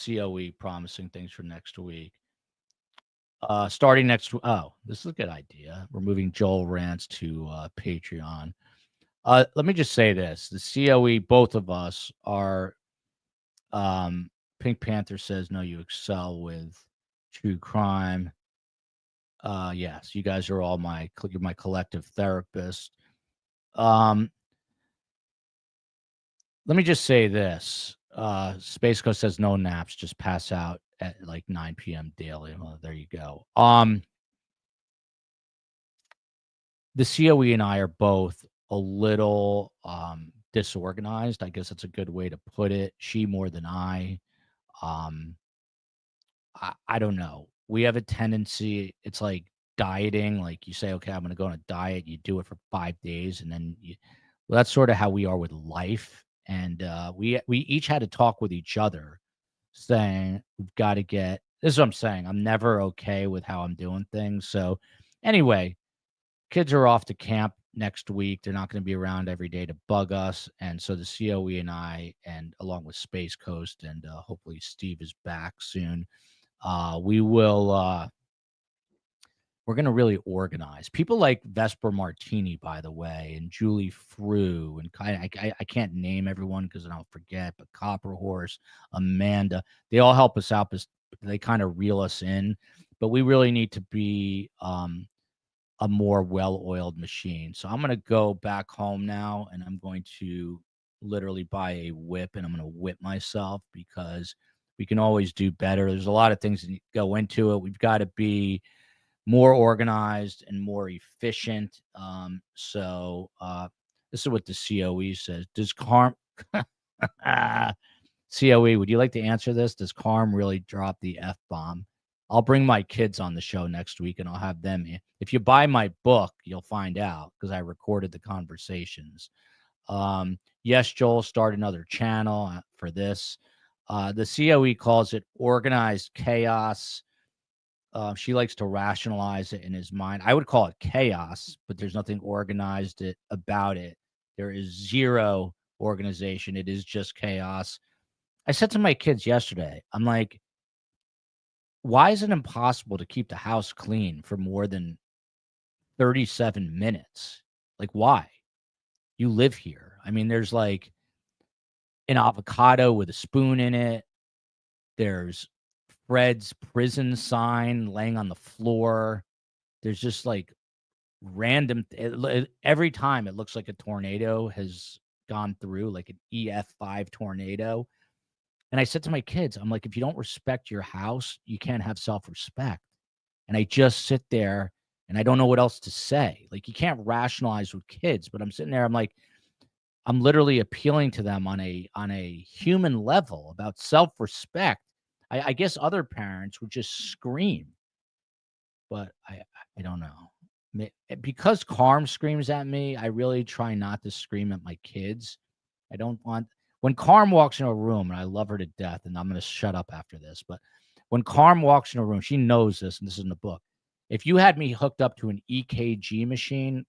COE promising things for next week. Starting next. Oh, this is a good idea. We're moving Joel Rants to Patreon. Let me just say this. The COE, both of us are, Pink Panther says, no, you excel with true crime. Yes, you guys are all you're my collective therapist. Let me just say this. Space Coast says no naps, just pass out at like 9 p.m. daily. Well, there you go. The COE and I are both a little disorganized. I guess that's a good way to put it. She more than I. I don't know. We have a tendency, it's like dieting. Like you say, okay, I'm going to go on a diet. You do it for 5 days. And then well, that's sort of how we are with life. And we each had to talk with each other saying, we've got to this is what I'm saying. I'm never okay with how I'm doing things. So anyway, kids are off to camp next week. They're not going to be around every day to bug us. And so the COE and I, and along with Space Coast, and hopefully Steve is back soon, we're going to really organize. People like Vesper Martini, by the way, and Julie Frew, and I can't name everyone because I'll forget, but Copper Horse, Amanda, they all help us out. They kind of reel us in, but we really need to be a more well-oiled machine. So I'm going to go back home now, and I'm going to literally buy a whip, and I'm going to whip myself because we can always do better. There's a lot of things that go into it. We've got to be more organized and more efficient. So this is what the COE says. Does COE, would you like to answer this? Does Carm really drop the F-bomb? I'll bring my kids on the show next week and I'll have them. If you buy my book, you'll find out because I recorded the conversations. Yes, Joel, start another channel for this. The COE calls it organized chaos. She likes to rationalize it in his mind. I would call it chaos, but there's nothing organized about it. There is zero organization. It is just chaos. I said to my kids yesterday, I'm like, why is it impossible to keep the house clean for more than 37 minutes? Like, why? You live here. I mean, there's like an avocado with a spoon in it. There's Fred's prison sign laying on the floor. There's just like random. Every time it looks like a tornado has gone through, like an EF5 tornado. And I said to my kids, I'm like, if you don't respect your house, you can't have self-respect. And I just sit there and I don't know what else to say. Like, you can't rationalize with kids, but I'm sitting there, I'm like, I'm literally appealing to them on a human level about self-respect. I guess other parents would just scream, but I don't know. Because Carm screams at me, I really try not to scream at my kids. I don't want, when Carm walks in a room, and I love her to death, and I'm going to shut up after this, but when Carm walks in a room, she knows this, and this is in the book. If you had me hooked up to an EKG machine,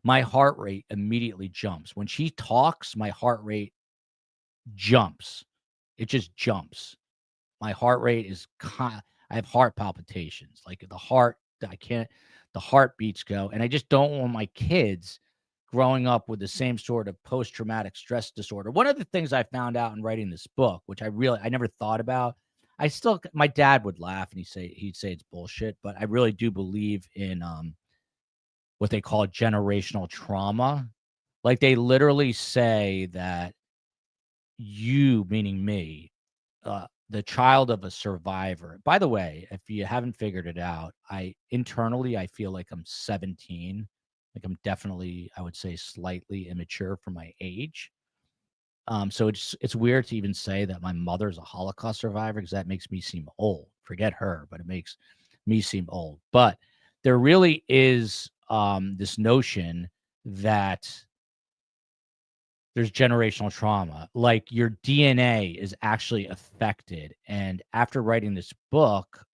my heart rate immediately jumps. When she talks, my heart rate jumps. It just jumps. My heart rate is I have heart palpitations. Like the heart, the heartbeats go. And I just don't want my kids growing up with the same sort of post-traumatic stress disorder. One of the things I found out in writing this book, which I never thought about, my dad would laugh and he'd say it's bullshit, but I really do believe in what they call generational trauma. Like they literally say that you, meaning me, the child of a survivor. By the way, if you haven't figured it out, I feel like I'm 17. Like I'm definitely, I would say, slightly immature for my age. So it's weird to even say that my mother's a Holocaust survivor because that makes me seem old. Forget her, but it makes me seem old. But there really is this notion that there's generational trauma. Like your DNA is actually affected. And after writing this book,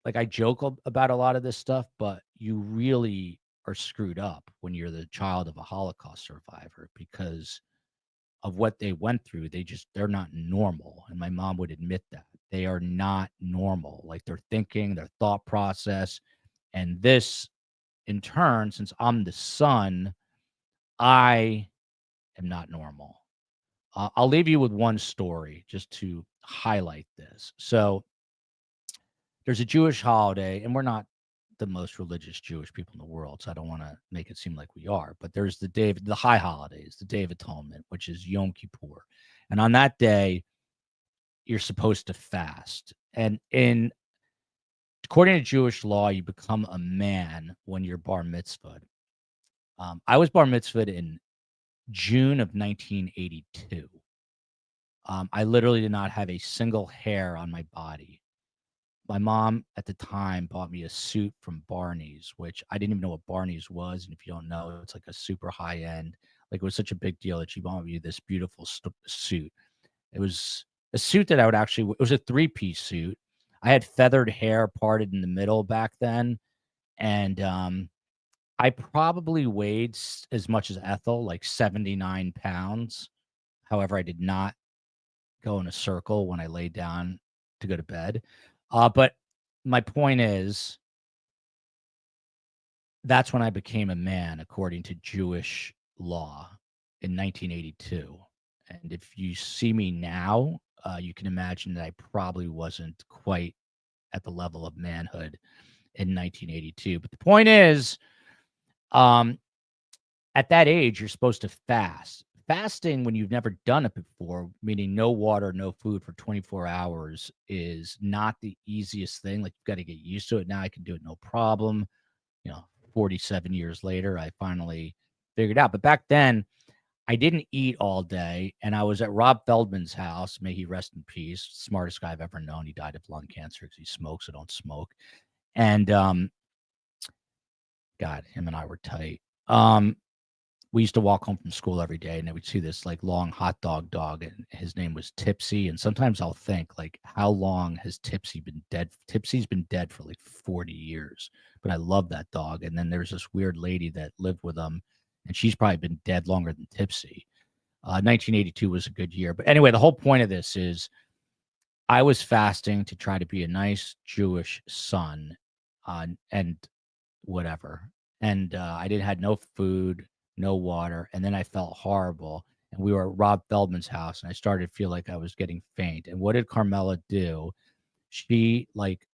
like I joke about a lot of this stuff, but you really are screwed up when you're the child of a Holocaust survivor because of what they went through. They're not normal. And my mom would admit that they are not normal. Like their thinking, their thought process. And this in turn, since I'm the son, I am not normal. I'll leave you with one story just to highlight this. So there's a Jewish holiday, and we're not the most religious Jewish people in the world, so I don't want to make it seem like we are. But there's the high holidays, the Day of Atonement, which is Yom Kippur, and on that day, you're supposed to fast. And according to Jewish law, you become a man when you're bar mitzvahed. I was bar mitzvahed in June of 1982. I literally did not have a single hair on my body. My mom at the time bought me a suit from Barney's, which I didn't even know what Barney's was. And if you don't know, it's like a super high end. Like it was such a big deal that she bought me this beautiful suit. It was a suit that it was a 3-piece suit. I had feathered hair parted in the middle back then. And I probably weighed as much as Ethel, like 79 pounds. However, I did not go in a circle when I laid down to go to bed. But my point is, that's when I became a man, according to Jewish law in 1982. And if you see me now, you can imagine that I probably wasn't quite at the level of manhood in 1982. But the point is, at that age, you're supposed to fast. Fasting, when you've never done it before, meaning no water, no food for 24 hours, is not the easiest thing. Like, you've got to get used to it. Now I can do it no problem. 47 years later, I finally figured out. But back then, I didn't eat all day, and I was at Rob Feldman's house. May he rest in peace. Smartest guy I've ever known. He died of lung cancer because he smokes. I don't smoke. And God, him and I were tight. We used to walk home from school every day, and then we'd see this like long hot dog, and his name was Tipsy. And sometimes I'll think, like, how long has Tipsy been dead? Tipsy's been dead for like 40 years, but I love that dog. And then there's this weird lady that lived with him, and she's probably been dead longer than Tipsy. 1982 was a good year. But anyway, the whole point of this is I was fasting to try to be a nice Jewish son, and whatever. And I had no food, no water, and then I felt horrible. And we were at Rob Feldman's house, and I started to feel like I was getting faint. And what did Carmela do? She like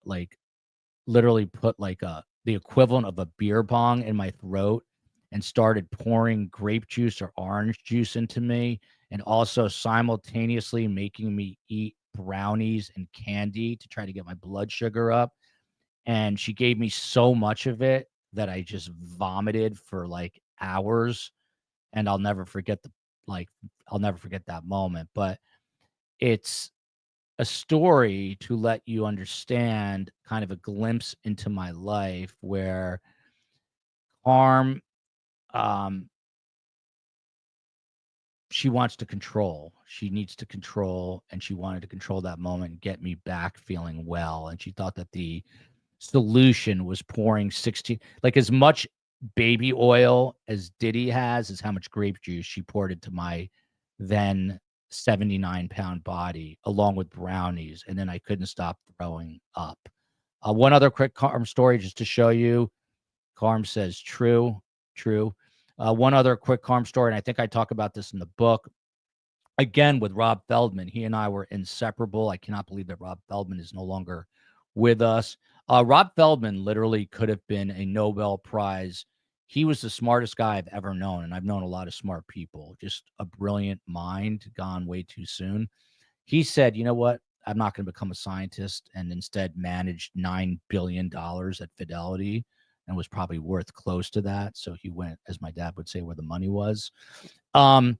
literally put like the equivalent of a beer bong in my throat and started pouring grape juice or orange juice into me, and also simultaneously making me eat brownies and candy to try to get my blood sugar up. And she gave me so much of it that I just vomited for like hours, and I'll never forget that moment. But it's a story to let you understand kind of a glimpse into my life where Harm, she wants to control. She needs to control, and she wanted to control that moment and get me back feeling well. And she thought that the solution was pouring 16, like as much baby oil as Diddy has is how much grape juice she poured into my then 79-pound body, along with brownies, and then I couldn't stop throwing up. One other quick Carm story just to show you. Carm says true, true. One other quick Carm story, and I think I talk about this in the book. Again, with Rob Feldman, he and I were inseparable. I cannot believe that Rob Feldman is no longer with us. Rob Feldman literally could have been a Nobel Prize. He was the smartest guy I've ever known, and I've known a lot of smart people. Just a brilliant mind gone way too soon. He said, you know what? I'm not going to become a scientist, and instead managed $9 billion at Fidelity and was probably worth close to that. So he went, as my dad would say, where the money was. All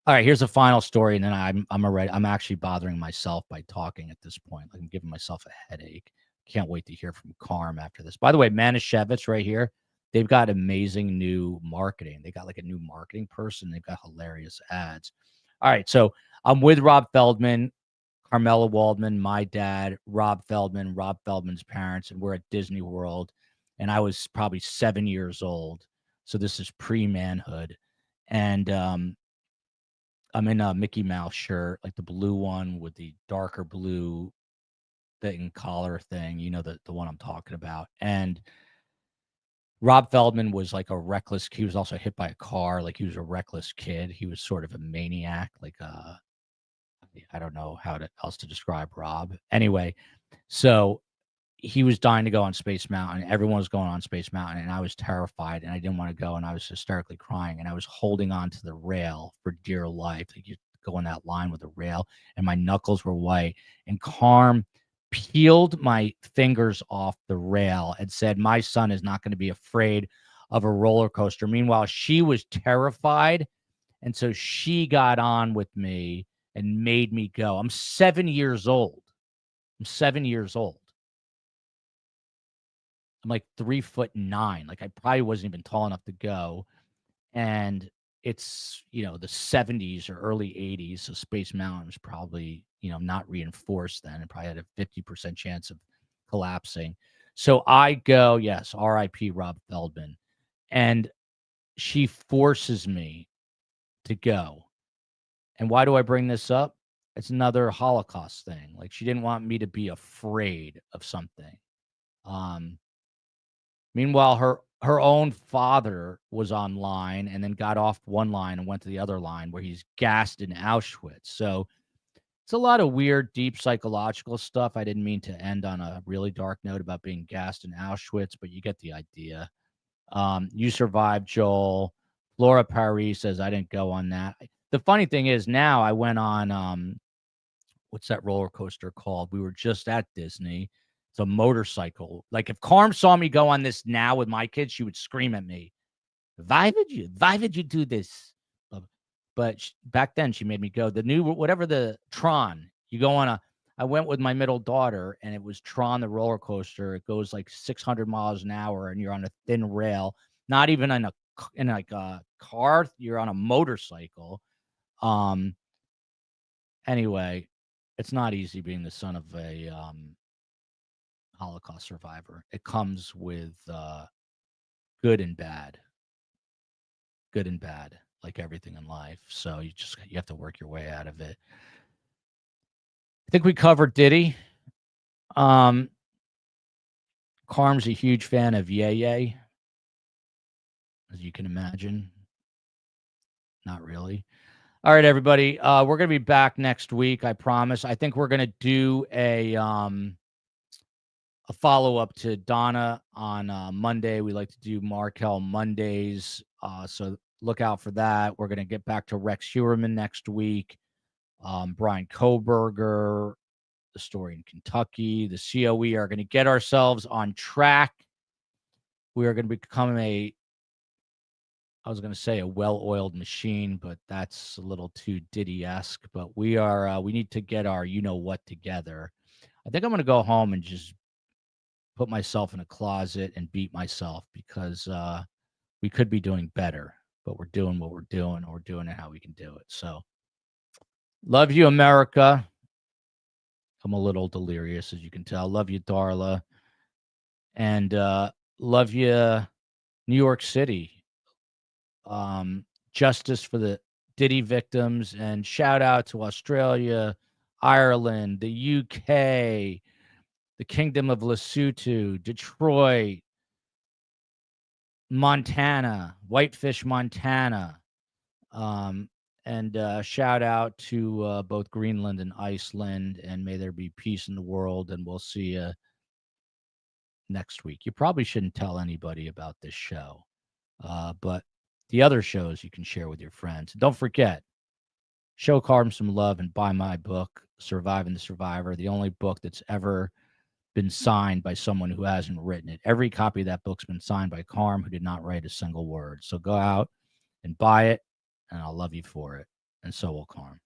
right, here's a final story, and then I'm actually bothering myself by talking at this point. Like I'm giving myself a headache. Can't wait to hear from Carm after this. By the way, Manischewitz right here, they've got amazing new marketing. They got like a new marketing person. They've got hilarious ads. All right, so I'm with Rob Feldman, Carmela Waldman, my dad, Rob Feldman's parents, and we're at Disney World. And I was probably 7 years old. So this is pre-manhood. And I'm in a Mickey Mouse shirt, like the blue one with the darker blue thing, collar thing, you know, the one I'm talking about. And Rob Feldman was like a reckless, he was also hit by a car. Like he was a reckless kid. He was sort of a maniac, like I don't know how else to describe Rob. Anyway, so he was dying to go on Space Mountain. Everyone was going on Space Mountain, and I was terrified, and I didn't want to go, and I was hysterically crying, and I was holding on to the rail for dear life. Like you go on that line with the rail, and my knuckles were white. And Carm peeled my fingers off the rail and said, my son is not going to be afraid of a roller coaster. Meanwhile, she was terrified, and so she got on with me and made me go. I'm 7 years old. I'm 7 years old. I'm like 3'9". Like I probably wasn't even tall enough to go. And it's, you know, the 70s or early 80s. So Space Mountain was probably, you know, not reinforced then. It probably had a 50% chance of collapsing. So I go, yes, RIP Rob Feldman. And she forces me to go. And why do I bring this up? It's another Holocaust thing. Like she didn't want me to be afraid of something. Meanwhile, her own father was online and then got off one line and went to the other line where he's gassed in Auschwitz. So it's a lot of weird, deep psychological stuff. I didn't mean to end on a really dark note about being gassed in Auschwitz, but you get the idea. You survived, Joel. Laura Paris says, I didn't go on that. The funny thing is now I went on, what's that roller coaster called? We were just at Disney. It's a motorcycle. Like if Carm saw me go on this now with my kids, she would scream at me. Why would you do this? But back then she made me go. The new, whatever the Tron, you go on I went with my middle daughter and it was Tron, the roller coaster. It goes like 600 miles an hour and you're on a thin rail, not even in like a car. You're on a motorcycle. Anyway, it's not easy being the son of a, Holocaust survivor. It comes with good and bad, like everything in life. So you have to work your way out of it. I think we covered Diddy. Carm's a huge fan of Ye, as you can imagine. Not really. All right, everybody. We're gonna be back next week. I promise. I think we're gonna do a follow-up to Donna on Monday. We like to do Markel Mondays, so look out for that. We're going to get back to Rex Heuermann next week, Brian Koberger, the story in Kentucky, the COE are going to get ourselves on track. We are going to become I was going to say a well-oiled machine, but that's a little too Diddy-esque, but we need to get our you-know-what together. I think I'm going to go home and just put myself in a closet and beat myself because we could be doing better, but we're doing what we're doing and we're doing it how we can do it. So love you, America. I'm a little delirious, as you can tell. Love you, Darla. And love you, New York City. Justice for the Diddy victims, and shout out to Australia, Ireland, the UK, the Kingdom of Lesotho, Detroit, Montana, Whitefish, Montana. And shout out to both Greenland and Iceland, and may there be peace in the world, and we'll see you next week. You probably shouldn't tell anybody about this show, but the other shows you can share with your friends. Don't forget, show Carm some love and buy my book, Surviving the Survivor, the only book that's ever been signed by someone who hasn't written it. Every copy of that book's been signed by Carm, who did not write a single word. So go out and buy it, and I'll love you for it. And so will Carm.